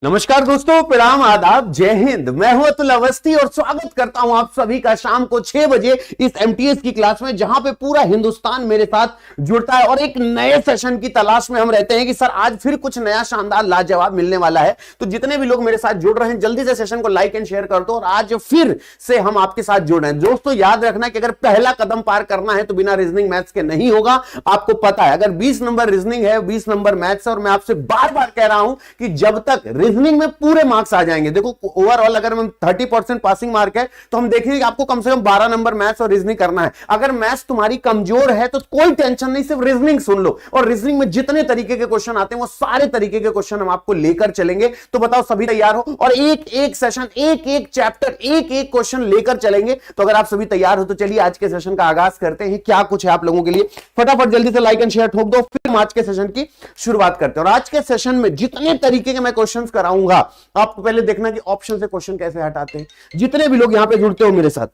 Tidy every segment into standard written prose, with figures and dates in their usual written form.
नमस्कार दोस्तों, प्रणाम, आदाब, जय हिंद। मैं हूं अतुल अवस्थी और स्वागत करता हूं आप सभी का शाम को 6 बजे इस एमटीएस की क्लास में, जहां पे पूरा हिंदुस्तान मेरे साथ जुड़ता है और एक नए सेशन की तलाश में हम रहते हैं कि सर आज फिर कुछ नया शानदार लाजवाब मिलने वाला है। तो जितने भी लोग मेरे साथ जुड़ रहे हैं, जल्दी से सेशन को लाइक एंड शेयर कर दो और आज फिर से हम आपके साथ जुड़ रहे हैं। दोस्तों याद रखना कि अगर पहला कदम पार करना है तो बिना रीजनिंग मैथ्स के नहीं होगा। आपको पता है, अगर 20 नंबर रीजनिंग है, 20 नंबर मैथ्स है, और मैं आपसे बार बार कह रहा हूं कि जब तक रीजनिंग में पूरे मार्क्स आ जाएंगे, देखो ओवरऑल अगर हम 30% पासिंग मार्क है तो हम देखेंगे कि आपको कम से कम 12 नंबर मैथ्स और रीजनिंग करना है। अगर मैथ्स तुम्हारी कमजोर है तो कोई टेंशन नहीं, सिर्फ रीजनिंग सुन लो और रीजनिंग में जितने तरीके के क्वेश्चन आते हैं वो सारे तरीके के क्वेश्चन हम आपको लेकर चलेंगे। तो बताओ सभी तैयार हो? और एक एक सेशन, एक एक चैप्टर, एक एक क्वेश्चन लेकर चलेंगे। तो अगर आप सभी तैयार हो तो चलिए आज के सेशन का आगाज करते हैं। क्या कुछ है आप लोगों के लिए, फटाफट जल्दी से लाइक एंड शेयर ठोक दो, फिर हम आज के सेशन की शुरुआत करते हैं। और आज के सेशन में जितने तरीके के मैं क्वेश्चंस कराऊंगा, आपको पहले देखना कि ऑप्शन से क्वेश्चन कैसे हटाते हैं। जितने भी लोग यहां पे जुड़ते हो मेरे साथ,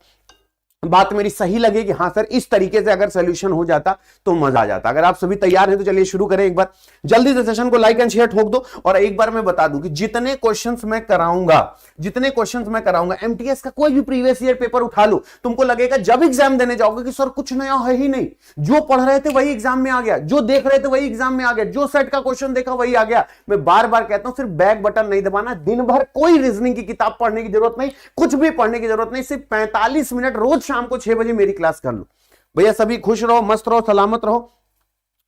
बात मेरी सही लगे कि हाँ सर इस तरीके से अगर सोल्यूशन हो जाता तो मजा आ जाता। अगर आप सभी तैयार हैं तो चलिए शुरू करें। एक बार जल्दी से सेशन को लाइक एंड शेयर ठोक दो। और एक बार मैं बता दूं कि जितने क्वेश्चंस मैं कराऊंगा एमटीएस का कोई भी प्रीवियस ईयर पेपर उठा लो, तुमको लगेगा जब एग्जाम देने जाओगे कि सर कुछ नया है ही नहीं, जो पढ़ रहे थे वही एग्जाम में आ गया, जो देख रहे थे वही एग्जाम में आ गया, जो सेट का क्वेश्चन देखा वही आ गया। मैं बार बार कहता हूं सिर्फ बैक बटन नहीं दबाना, दिन भर कोई रीजनिंग की किताब पढ़ने की जरूरत नहीं, कुछ भी पढ़ने की जरूरत नहीं, सिर्फ 45 मिनट रोज शाम को 6 बजे मेरी क्लास कर लो। भैया सभी खुश रहो, मस्त रहो, सलामत रहो।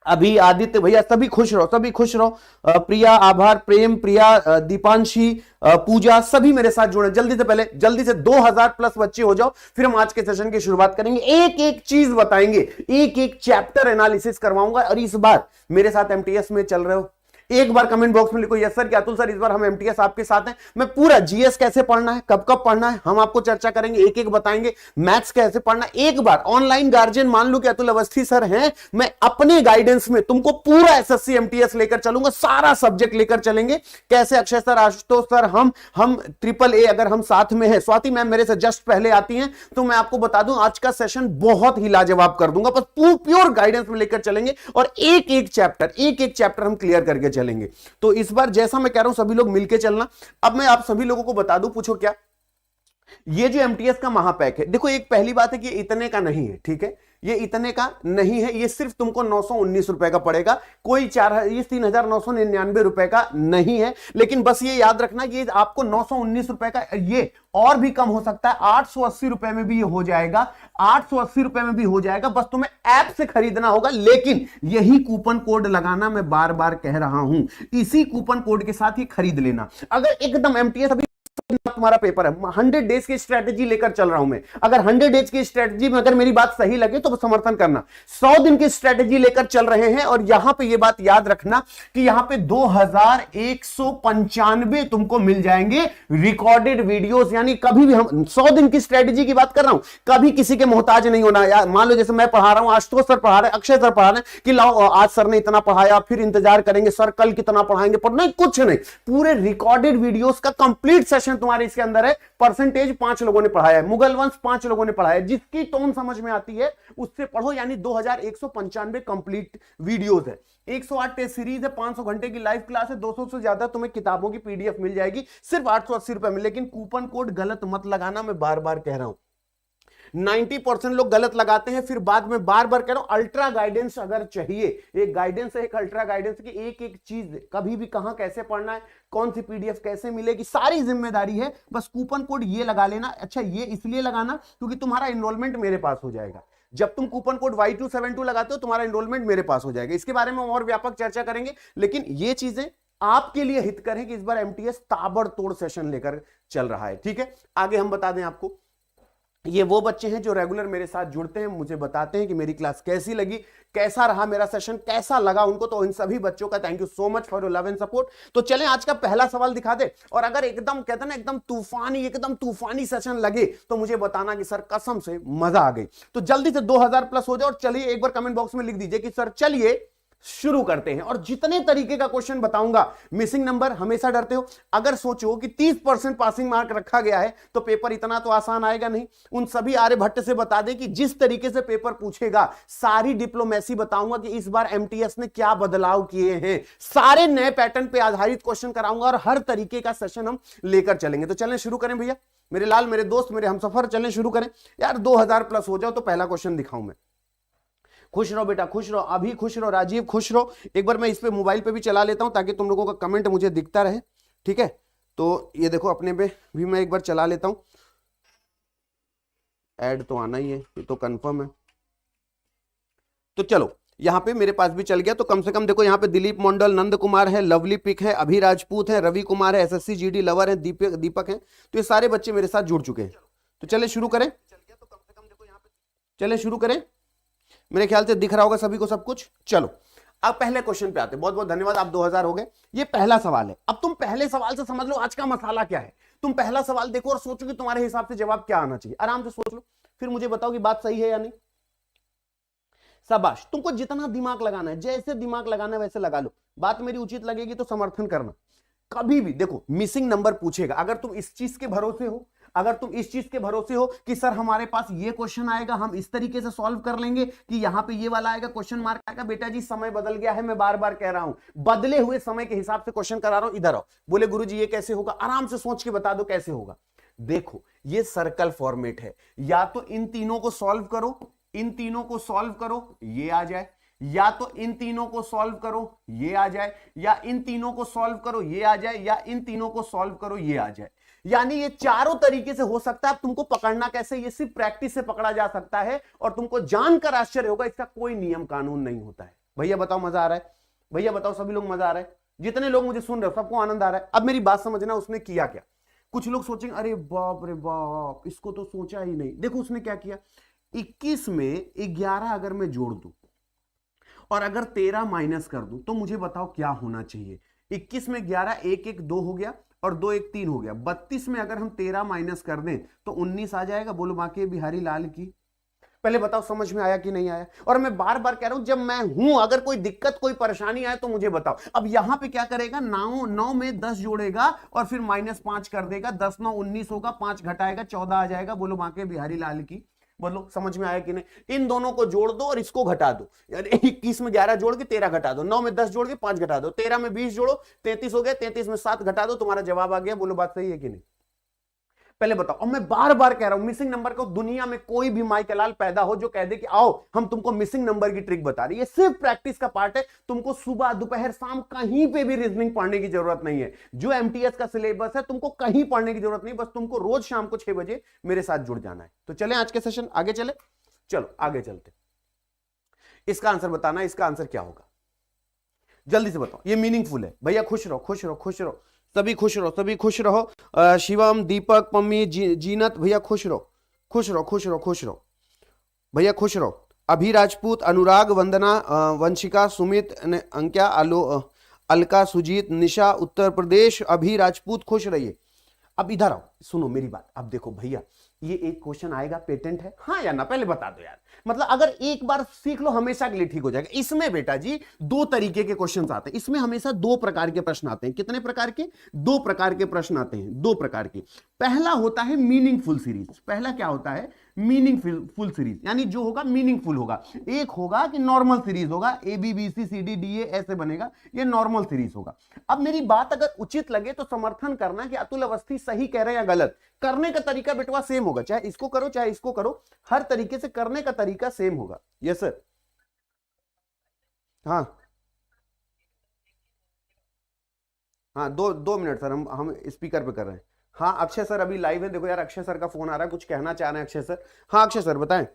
अभी आदित्य भैया सभी खुश रहो, सभी खुश रहो। प्रिया, आभार, प्रेम, प्रिया, दीपांशी, पूजा, सभी मेरे साथ जुड़े। जल्दी से 2000 प्लस बच्चे हो जाओ, फिर हम आज के सेशन की शुरुआत करेंगे। एक एक चीज बताएंगे, एक एक चैप्टर एनालिसिस करवाऊंगा। और इस बार मेरे साथ एमटीएस में चल रहे हो, एक बार कमेंट बॉक्स में लिखो यस सर, क्या अतुल सर इस बार हम एमटीएस आपके साथ हैं। मैं पूरा जीएस कैसे पढ़ना है, कब कब पढ़ना है, हम आपको चर्चा करेंगे, एक एक बताएंगे। मैथ्स कैसे पढ़ना है, एक बार ऑनलाइन गार्जियन मान लो कि अतुल अवस्थी सर हैं, मैं अपने गाइडेंस में तुमको पूरा एसएससी एमटीएस लेकर चलूंगा, सारा सब्जेक्ट लेकर चलेंगे। कैसे अक्षय सर, आशुतोष सर, हम ट्रिपल ए अगर हम साथ में है, स्वाति मैम मेरे से जस्ट पहले आती हैं, तो मैं आपको बता दूं आज का सेशन बहुत ही लाजवाब कर दूंगा। बस प्योर गाइडेंस में लेकर चलेंगे और एक एक चैप्टर हम क्लियर करके चलेंगे। तो इस बार जैसा मैं कह रहा हूं सभी लोग मिलके चलना। अब मैं आप सभी लोगों को बता दूं, पूछो क्या। ये जो एमटीएस का महापैक है, देखो एक पहली बात है कि ये इतने का नहीं है, ठीक है, ये इतने का नहीं है, ये सिर्फ तुमको 919 रुपए का पड़ेगा, कोई ये 3999 रुपए का नहीं है। लेकिन बस ये याद रखना कि आपको 919 रुपए का, ये और भी कम हो सकता है, 880 रुपए में भी ये हो जाएगा, 880 रुपए में भी हो जाएगा। बस तुम्हें ऐप से खरीदना होगा, लेकिन यही कूपन कोड लगाना, मैं बार बार कह रहा हूं, इसी कूपन कोड के साथ ये खरीद लेना। अगर एकदम एमटीएस अभी तुम्हारा पेपर है, 100 डेज की स्ट्रेटेजी लेकर चल रहा हूं मैं, अगर 100 डेज की स्ट्रेटेजी में अगर मेरी बात सही लगे तो समर्थन करना। 100 दिन की स्ट्रेटेजी लेकर चल रहे हैं और यहां पे ये बात याद रखना कि यहां पे 2195 तुमको मिल जाएंगे रिकॉर्डेड वीडियोस। यानी कभी भी हम 100 दिन की स्ट्रेटेजी की बात कर रहा हूं, कभी किसी के मोहताज नहीं होना। या मान लो जैसे मैं पढ़ा रहा हूं, आशुतोष सर पढ़ा रहे हैं, अक्षय सर पढ़ा रहे हैं कि लाओ आज सर ने इतना पढ़ाया, फिर इंतजार करेंगे सर कल कितना पढ़ाएंगे, पर नहीं, कुछ नहीं, पूरे रिकॉर्डेड वीडियोस का कंप्लीट सेशन तुम्हारे इसके अंदर है। परसेंटेज 5 लोगों ने पढ़ाया है, मुगल वंश 5 लोगों ने पढ़ाया है, जिसकी टोन समझ में आती है उससे पढ़ो। यानी 2195 कंप्लीट वीडियोस है, 108 टेस्ट सीरीज है, 500 घंटे की लाइव क्लास है, 200 से ज्यादा तुम्हें किताबों की पीडीएफ मिल जाएगी सिर्फ 880 रुपए में। लेकिन कूपन कोड गलत मत लगाना, मैं बार बार कह रहा हूं। 90% लोग गलत लगाते हैं, फिर बाद में बार बार कह रहा हूं अल्ट्रा गाइडेंस अगर चाहिए, एक गाइडेंस है, एक अल्ट्रा गाइडेंस की एक एक चीज कभी भी कहां कैसे पढ़ना है, कौन सी पीडीएफ कैसे मिलेगी, सारी जिम्मेदारी है। बस कूपन कोड ये लगा लेना। अच्छा, ये इसलिए लगाना क्योंकि तुम्हारा एनरोलमेंट मेरे पास हो जाएगा। जब तुम कूपन कोड Y272 लगाते हो तुम्हारा एनरोलमेंट मेरे पास हो जाएगा। इसके बारे में और व्यापक चर्चा करेंगे, लेकिन ये चीजें आपके लिए हितकर है कि इस बार एमटीएस ताबड़तोड़ सेशन लेकर चल रहा है। ठीक है, आगे हम बता दें आपको, ये वो बच्चे हैं जो रेगुलर मेरे साथ जुड़ते हैं, मुझे बताते हैं कि मेरी क्लास कैसी लगी, कैसा रहा मेरा सेशन, कैसा लगा उनको। तो इन सभी बच्चों का thank you so much for your love and support. तो चलें आज का पहला सवाल दिखा दे, और अगर एकदम कहते हैं ना एकदम तूफानी सेशन लगे तो मुझे बताना कि सर कसम से मजा आ गई। तो जल्दी से 2000 प्लस हो जाए। और चलिए एक बार कमेंट बॉक्स में लिख दीजिए कि सर चलिए शुरू करते हैं। और जितने तरीके का क्वेश्चन बताऊंगा, मिसिंग नंबर हमेशा डरते हो, अगर सोचो कि 30% पासिंग मार्क रखा गया है तो पेपर इतना तो आसान आएगा नहीं। उन सभी आर्यभट्ट से बता दें कि जिस तरीके से पेपर पूछेगा, सारी डिप्लोमेसी बताऊंगा कि इस बार एमटीएस ने क्या बदलाव किए हैं, सारे नए पैटर्न पे आधारित क्वेश्चन कराऊंगा और हर तरीके का सेशन हम लेकर चलेंगे। तो चलें शुरू करें भैया, मेरे लाल, मेरे दोस्त, मेरे हमसफर, चलें शुरू करें यार। 2000 प्लस हो जाओ तो पहला क्वेश्चन दिखाऊं मैं। खुश रहो बेटा, खुश रहो, अभी खुश रहो, राजीव खुश रहो। एक बार मैं इस पे मोबाइल पे भी चला लेता हूं ताकि तुम लोगों का कमेंट मुझे दिखता रहे, ठीक है। तो ये देखो अपने पे भी मैं एक बार चला लेता हूं, ऐड तो आना ही है, ये तो कंफर्म है। तो चलो यहां पे मेरे पास भी चल गया। तो कम से कम देखो यहाँ पे दिलीप मंडल, नंद कुमार है, लवली पिक है, अभी राजपूत है, रवि कुमार है, एसएससी जीडी लवर है, दीपक है। तो ये सारे बच्चे मेरे साथ जुड़ चुके हैं। तो चले शुरू करें, चले शुरू करें। मेरे ख्याल से दिख रहा होगा सभी को सब कुछ। चलो अब पहले क्वेश्चन पे आते हैं। बहुत बहुत धन्यवाद, आप 2000 हो गए। ये पहला सवाल है। अब तुम पहले सवाल से समझ लो आज का मसाला क्या है। तुम पहला सवाल देखो और सोचो कि तुम्हारे हिसाब से जवाब क्या आना चाहिए। आराम से सोच लो, फिर मुझे बताओ कि बात सही है या नहीं। शाबाश, तुमको जितना दिमाग लगाना है, जैसे दिमाग लगाना है वैसे लगा लो। बात मेरी उचित लगेगी तो समर्थन करना। कभी भी देखो मिसिंग नंबर पूछेगा, अगर तुम इस चीज के भरोसे हो, अगर तुम इस चीज के भरोसे हो कि सर हमारे पास ये क्वेश्चन आएगा, हम इस तरीके से सॉल्व कर लेंगे कि यहां पे ये वाला आएगा, क्वेश्चन मार्क आएगा, बेटा जी समय बदल गया है। मैं बार बार कह रहा हूं, बदले हुए समय के हिसाब से क्वेश्चन करा रहा हूं। इधर आओ, बोले गुरुजी ये कैसे होगा, आराम से सोच के बता दो कैसे होगा। देखो ये सर्कल फॉर्मेट है, या तो इन तीनों को सॉल्व करो, इन तीनों को सॉल्व करो, ये आ जाए, या तो इन तीनों को सॉल्व करो ये आ जाए, या इन तीनों को सॉल्व करो ये आ जाए, या इन तीनों को सॉल्व करो ये आ जाए। यानी ये चारों तरीके से हो सकता है। अब तुमको पकड़ना कैसे, ये सिर्फ प्रैक्टिस से पकड़ा जा सकता है और तुमको जानकर आश्चर्य होगा, इसका कोई नियम कानून नहीं होता है। भैया बताओ मजा आ रहा है, भैया बताओ सभी लोग मजा आ रहा है, जितने लोग मुझे सुन रहे हो सबको आनंद आ रहा है। अब मेरी बात समझना, उसने किया क्या। कुछ लोग सोचेंगे अरे बाप रे बाप, इसको तो सोचा ही नहीं। देखो उसने क्या किया, 21 में 11 अगर मैं जोड़ दूं और अगर 13 माइनस कर दूं तो मुझे बताओ क्या होना चाहिए। 21 में 11, 1 1 2 हो गया और 2 1 3 हो गया। 32 में अगर हम 13 माइनस कर दें तो 19 आ जाएगा। बोलो बाकी बिहारी लाल की। पहले बताओ समझ में आया कि नहीं आया। और मैं बार बार कह रहा हूं, जब मैं हूं, अगर कोई दिक्कत कोई परेशानी आए तो मुझे बताओ। अब यहां पे क्या करेगा, 9 में 10 जोड़ेगा और फिर -5 कर देगा। 10 9 19 होगा, 5 घटाएगा 14 आ जाएगा। बोलो बाकी बिहारी लाल की। बोलो समझ में आया कि नहीं। इन दोनों को जोड़ दो और इसको घटा दो, यानी 21 में 11 जोड़ के 13 घटा दो, 9 में 10 जोड़ के 5 घटा दो, 13 में 20 जोड़ो 33 हो गया, 33 में 7 घटा दो, तुम्हारा जवाब आ गया। बोलो बात सही है कि नहीं। पहले बताओ। और मैं बार बार कह रहा हूं, मिसिंग नंबर को दुनिया में कोई भी माइकलाल पैदा हो जो कह दे कि आओ हम तुमको मिसिंग नंबर की ट्रिक बता रही है, सिर्फ प्रैक्टिस का पार्ट है। तुमको सुबह दोपहर शाम कहीं पे भी रीजनिंग पढ़ने की जरूरत नहीं है। जो एमटीएस का सिलेबस है तुमको कहीं पढ़ने की जरूरत नहीं, बस तुमको रोज शाम को 6 बजे मेरे साथ जुड़ जाना है। तो चले आज के सेशन आगे चले, चलो आगे चलते। इसका आंसर बताना, इसका आंसर क्या होगा जल्दी से बताओ। ये मीनिंगफुल है भैया। खुश रहो खुश रहो खुश रहो, सभी खुश रहो, सभी खुश रहो। शिवम, दीपक, पम्मी, जीनत भैया खुश रहो खुश रहो खुश रहो खुश रहो भैया खुश रहो। अभी राजपूत, अनुराग, वंदना, वंशिका, सुमित, अंक्या, अलका, सुजीत, निशा, उत्तर प्रदेश, अभी राजपूत खुश रहिए। अब इधर आओ, सुनो मेरी बात। अब देखो भैया, ये एक क्वेश्चन आएगा, पेटेंट है, हाँ या ना, पहले बता दो यार। मतलब अगर एक बार सीख लो हमेशा के लिए ठीक हो जाएगा। इसमें बेटा जी 2 तरीके के क्वेश्चन आते हैं। इसमें हमेशा 2 प्रकार के प्रश्न आते हैं। कितने प्रकार के, 2 प्रकार के प्रश्न आते हैं, 2 प्रकार के। पहला होता है मीनिंगफुल सीरीज। पहला क्या होता है, मीनिंगफुल सीरीज, यानी जो होगा मीनिंगफुल होगा। एक होगा कि नॉर्मल सीरीज होगा, ABBCCDDA ऐसे बनेगा, ये नॉर्मल सीरीज होगा। अब मेरी बात अगर उचित लगे तो समर्थन करना कि अतुल अवस्थी सही कह रहे हैं या गलत। करने का तरीका बेटवा सेम होगा, चाहे इसको करो चाहे इसको करो, हर तरीके से करने का तरीका सेम होगा। Yes sir. हाँ हाँ, 2 मिनट सर, हम स्पीकर पे कर रहे हैं। हाँ अक्षय सर अभी लाइव है। देखो यार अक्षय सर का फोन आ रहा है, कुछ कहना चाह रहे हैं अक्षय सर। हाँ अक्षय सर बताएं।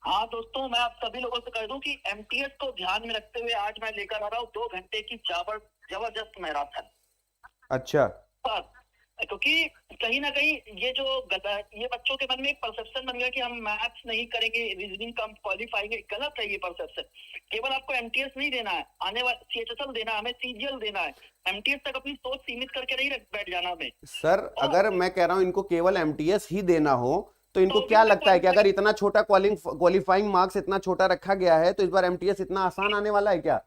हाँ दोस्तों, मैं आप सभी लोगों से कह दूं कि एमटीएस को ध्यान में रखते हुए आज मैं लेकर आ रहा हूँ 2 घंटे की जबरदस्त मैराथन। अच्छा, क्योंकि कहीं ना कहीं ये बच्चों के मन में एक परसेप्शन बन गया कि हम मैथ्स नहीं करेंगे, रीजनिंग का हम क्वालिफाएंगे। गलत है ये परसेप्शन। केवल आपको एमटीएस नहीं देना है, आने वाले सीएचएसएल देना है, हमें सीजीएल देना है। एमटीएस तक अपनी सोच सीमित करके नहीं बैठ जाना हमें। सर अगर मैं कह रहा हूँ इनको केवल एमटीएस ही देना हो तो इनको क्या लगता है कि अगर इतना छोटा क्वालिफाइंग मार्क्स इतना छोटा रखा गया है तो इस बार एमटीएस इतना आसान आने वाला है क्या?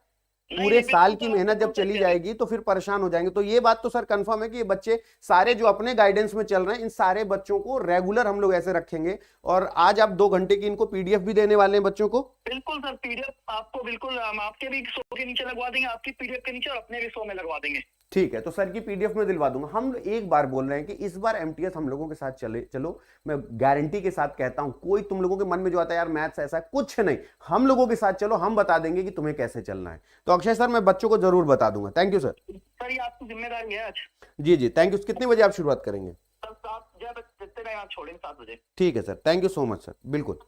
नहीं पूरे नहीं, साल बिल्कुल की सर, मेहनत जब बिल्कुल चली सही। जाएगी तो फिर परेशान हो जाएंगे। तो ये बात तो सर कंफर्म है कि ये बच्चे सारे जो अपने गाइडेंस में चल रहे हैं, इन सारे बच्चों को रेगुलर हम लोग ऐसे रखेंगे। और आज आप 2 घंटे की इनको पीडीएफ भी देने वाले हैं बच्चों को। बिल्कुल सर, पीडीएफ आपको बिल्कुल हम आपके भी शो के नीचे लगवा देंगे, आपकी पीडीएफ के नीचे और अपने भी शो में लगवा देंगे। ठीक है, तो सर की पीडीएफ में दिलवा दूंगा। हम एक बार बोल रहे हैं कि इस बार एमटीएस हम लोगों के साथ चलो। मैं गारंटी के साथ कहता हूं, कोई तुम लोगों के मन में जो आता है यार मैथ्स ऐसा है, कुछ नहीं, हम लोगों के साथ चलो, हम बता देंगे कि तुम्हें कैसे चलना है। तो अक्षय सर, मैं बच्चों को जरूर बता दूंगा। Thank you sir. सर ये आपकी जिम्मेदारी है आज। जी जी, थैंक यू। कितने बजे आप शुरुआत करेंगे? सर 7 जितने टाइम आप छोड़ेंगे 7 बजे। ठीक है sir, thank you so much sir. बिल्कुल।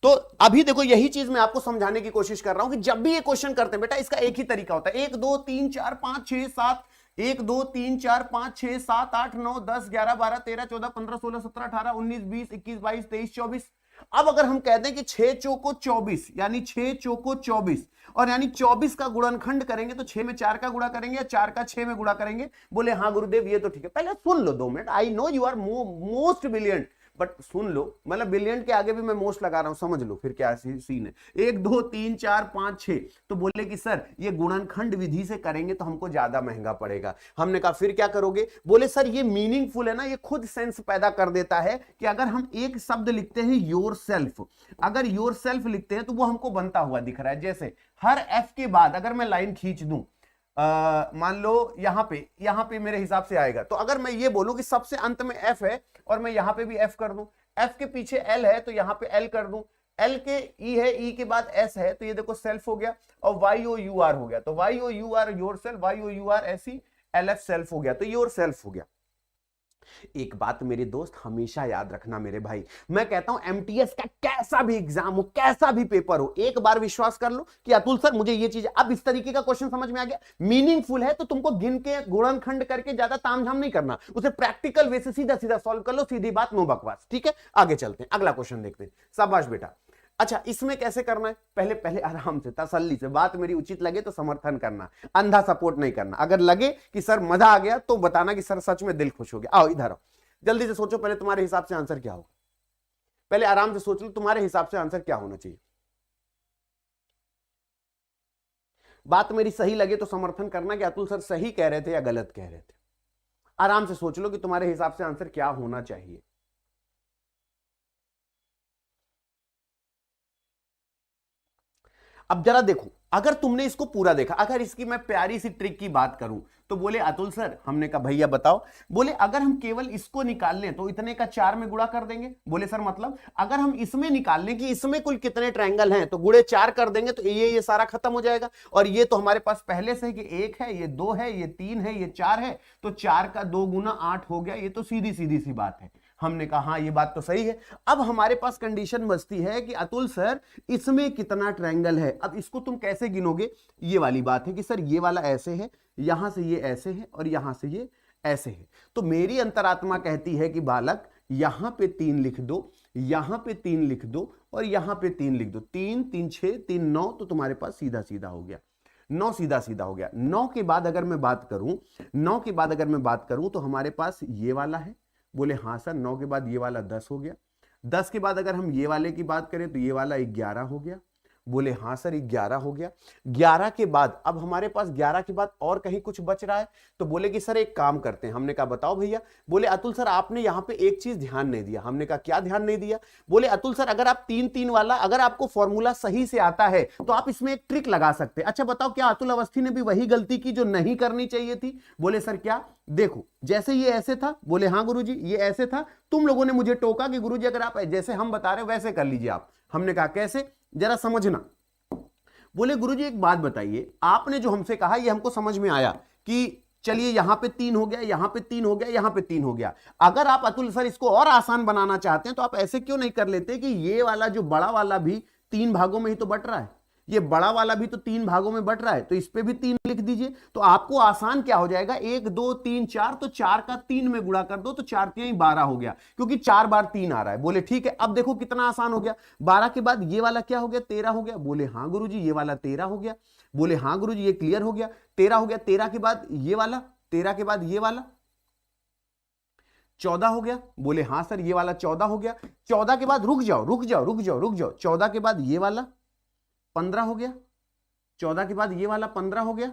तो अभी देखो, यही चीज मैं आपको समझाने की कोशिश कर रहा हूं कि जब भी ये क्वेश्चन करते हैं बेटा, इसका एक ही तरीका होता है। 1 2 3 4 5 6 7, 1 2 3 4 5 6 7 8 9 10 11 12 13 14 15 16 17 18 19 20 21 22 23 24। अब अगर हम कहते हैं कि 6 चौको 24, यानी 6 चौको 24, और यानी 24 का गुणनखंड करेंगे तो 6 में 4 का गुणा करेंगे या 4 का 6 में गुणा करेंगे। बोले हाँ गुरुदेव ये तो ठीक है। पहले सुन लो 2 मिनट। I know you are most brilliant, but सुन लो, मतलब ब्रिलियंट के आगे भी मैं मोस्ट लगा रहा हूं, समझ लो फिर क्या सीन है। 1 2 3 4 5 6, तो बोले कि सर ये गुणनखंड विधि से करेंगे तो हमको ज्यादा महंगा पड़ेगा। हमने कहा फिर क्या करोगे? बोले सर ये मीनिंगफुल है ना, ये खुद सेंस पैदा कर देता है कि अगर हम एक शब्द लिखते हैं योर सेल्फ, अगर योर सेल्फ लिखते हैं तो वो हमको बनता हुआ दिख रहा है। जैसे हर एफ के बाद अगर मैं लाइन खींच दूं, मान लो यहां पे मेरे हिसाब से आएगा, तो अगर मैं ये बोलूं कि सबसे अंत में एफ है और मैं यहां पे भी एफ कर दूं, एफ के पीछे एल है तो यहां पे एल कर दूं, एल के ई है, ई के बाद एस है, तो ये देखो सेल्फ हो गया, और वाई ओ यू आर हो गया, तो Y O U R your self, Y O U R S E L F self हो गया, तो योर सेल्फ हो गया। एक बात मेरे दोस्त हमेशा याद रखना मेरे भाई, मैं कहता हूं एमटीएस का कैसा भी एग्जाम हो, कैसा भी पेपर हो, एक बार विश्वास कर लो कि अतुल सर मुझे ये चीज, अब इस तरीके का क्वेश्चन समझ में आ गया, मीनिंगफुल है, तो तुमको गिन के गुणनखंड करके ज्यादा तामझाम नहीं करना, उसे प्रैक्टिकल वे से सीधा सीधा सॉल्व कर लो, सीधी बात, नो बकवास। ठीक है, आगे चलते हैं, अगला क्वेश्चन देखते हैं। शाबाश बेटा। अच्छा, इसमें कैसे करना है? पहले पहले आराम से, तसल्ली से, बात मेरी उचित लगे तो समर्थन करना, अंधा सपोर्ट नहीं करना। अगर लगे कि सर मजा आ गया तो बताना कि सर सच में दिल खुश हो गया। आओ इधर आओ, जल्दी से सोचो पहले तुम्हारे हिसाब से आंसर क्या होगा। पहले आराम से सोच लो तुम्हारे हिसाब से आंसर क्या होना चाहिए। बात मेरी सही लगे तो समर्थन करना कि अतुल सर सही कह रहे थे या गलत कह रहे थे। आराम से सोच लो कि तुम्हारे हिसाब से आंसर क्या होना चाहिए। अब जरा देखो, अगर तुमने इसको पूरा देखा, अगर इसकी मैं प्यारी सी ट्रिक की बात करूं तो बोले अतुल सर, हमने कहा भैया बताओ, बोले अगर हम केवल इसको निकाल लें तो इतने का 4 में गुणा कर देंगे। बोले सर मतलब अगर हम इसमें निकाल लें कि इसमें कुल कितने ट्रायंगल हैं तो गुणे 4 कर देंगे तो ये सारा खत्म हो जाएगा। और ये तो हमारे पास पहले से है कि 1 है, ये 2 है, ये 3 है, ये 4 है, तो 4 का 2 गुना 8 हो गया। ये तो सीधी सीधी सी बात है। हमने कहा हाँ ये बात तो सही है। अब हमारे पास कंडीशन बचती है कि अतुल सर इसमें कितना ट्रायंगल है। अब इसको तुम कैसे गिनोगे? ये वाली बात है कि सर ये वाला ऐसे है, यहां से ये ऐसे है और यहां से ये ऐसे है। तो मेरी अंतरात्मा कहती है कि बालक यहां पे 3 लिख दो, यहां पे 3 लिख दो और यहां पे 3 लिख दो। 3 3 6 3 9, तो तुम्हारे पास सीधा सीधा हो गया 9, सीधा सीधा हो गया। 9 के बाद अगर मैं बात करूं, 9 के बाद अगर मैं बात करूं तो हमारे पास ये वाला है। बोले हाँ सर। 9 के बाद ये वाला 10 हो गया। 10 के बाद अगर हम ये वाले की बात करें तो ये वाला 11 हो गया। बोले हाँ सर 11 हो गया। 11 के बाद अब हमारे पास 11 के बाद और कहीं कुछ बच रहा है तो बोले कि सर एक काम करते हैं। हमने कहा बताओ भैया। बोले अतुल सर आपने यहां पे एक चीज ध्यान नहीं दिया। हमने कहा क्या ध्यान नहीं दिया? बोले अतुल सर अगर आप 3 3 वाला, अगर आपको फॉर्मूला सही से आता है तो आप इसमें एक ट्रिक लगा सकते हैं। अच्छा बताओ क्या अतुल अवस्थी ने भी वही गलती की जो नहीं करनी चाहिए थी? बोले सर क्या? देखो जैसे ये ऐसे था। बोले हाँ गुरुजी ये ऐसे था, तुम लोगों ने मुझे टोका कि गुरुजी अगर आप जैसे हम बता रहे वैसे कर लीजिए आप। हमने कहा कैसे, जरा समझना। बोले गुरुजी एक बात बताइए, आपने जो हमसे कहा ये हमको समझ में आया कि चलिए यहां पे 3 हो गया, यहां पे 3 हो गया, यहां पे 3 हो गया। अगर आप अतुल सर इसको और आसान बनाना चाहते हैं तो आप ऐसे क्यों नहीं कर लेते कि ये वाला जो बड़ा वाला भी 3 भागों में ही तो बट रहा है, ये बड़ा वाला भी तो 3 भागों में बट रहा है, तो इस पे भी 3 लिख दीजिए। तो आपको आसान क्या हो जाएगा, 1 2 3 4, तो 4 का 3 में गुणा कर दो तो 4 3 12 हो गया, क्योंकि 4 बार 3 आ रहा है। बोले ठीक है। अब देखो कितना आसान हो गया। 12 के बाद ये वाला क्या हो गया, 13 हो गया। बोले हाँ गुरुजी ये वाला 13 हो गया। बोले हाँ गुरुजी ये क्लियर हो गया, 13 हो गया। 13 के बाद ये वाला, 13 के बाद ये वाला 14 हो गया। बोले हाँ सर ये वाला 14 हो गया। 14 के बाद रुक जाओ रुक जाओ रुक जाओ रुक जाओ, 14 के बाद ये वाला 15 हो गया। 14 के बाद ये वाला 15 हो गया,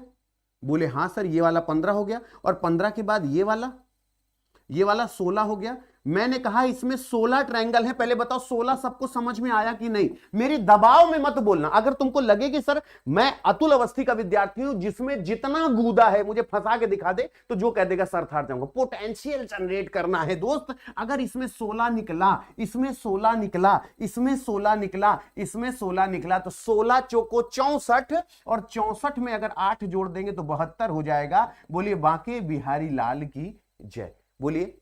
बोले हाँ सर ये वाला 15 हो गया, और 15 के बाद ये वाला 16 हो गया। मैंने कहा इसमें 16 ट्रायंगल है, पहले बताओ 16 सबको समझ में आया कि नहीं? मेरी दबाव में मत बोलना। अगर तुमको लगे कि सर मैं अतुल अवस्थी का विद्यार्थी हूं जिसमें जितना गूदा है मुझे फंसा के दिखा दे, तो जो कह देगा सर थार जाऊंगा। पोटेंशियल जनरेट करना है दोस्त। अगर इसमें 16 निकला, इसमें 16 निकला, इसमें 16 निकला, इसमें 16 निकला, तो 16 चौको 64, और 64 में अगर 8 जोड़ देंगे तो 72 हो जाएगा। बोलिए बांके बिहारी लाल की जय। बोलिए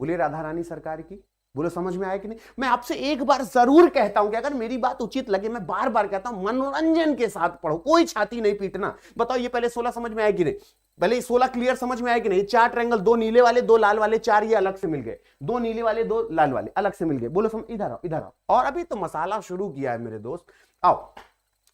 बोलिए राधा रानी सरकार की। बोलो समझ में आया कि नहीं? मैं आपसे एक बार जरूर कहता हूं कि अगर मेरी बात उचित लगे, मैं बार बार कहता हूं मनोरंजन के साथ पढ़ो, कोई छाती नहीं पीटना। बताओ ये पहले 16 समझ में आया कि नहीं? पहले 16 क्लियर समझ में आया कि नहीं? 4 ट्रायंगल, 2 नीले वाले 2 लाल वाले, 4 ये अलग से मिल गए, 2 नीले वाले 2 लाल वाले अलग से मिल गए। बोलो समझ, इधर आओ इधर आओ। और अभी तो मसाला शुरू किया है मेरे दोस्त, आओ।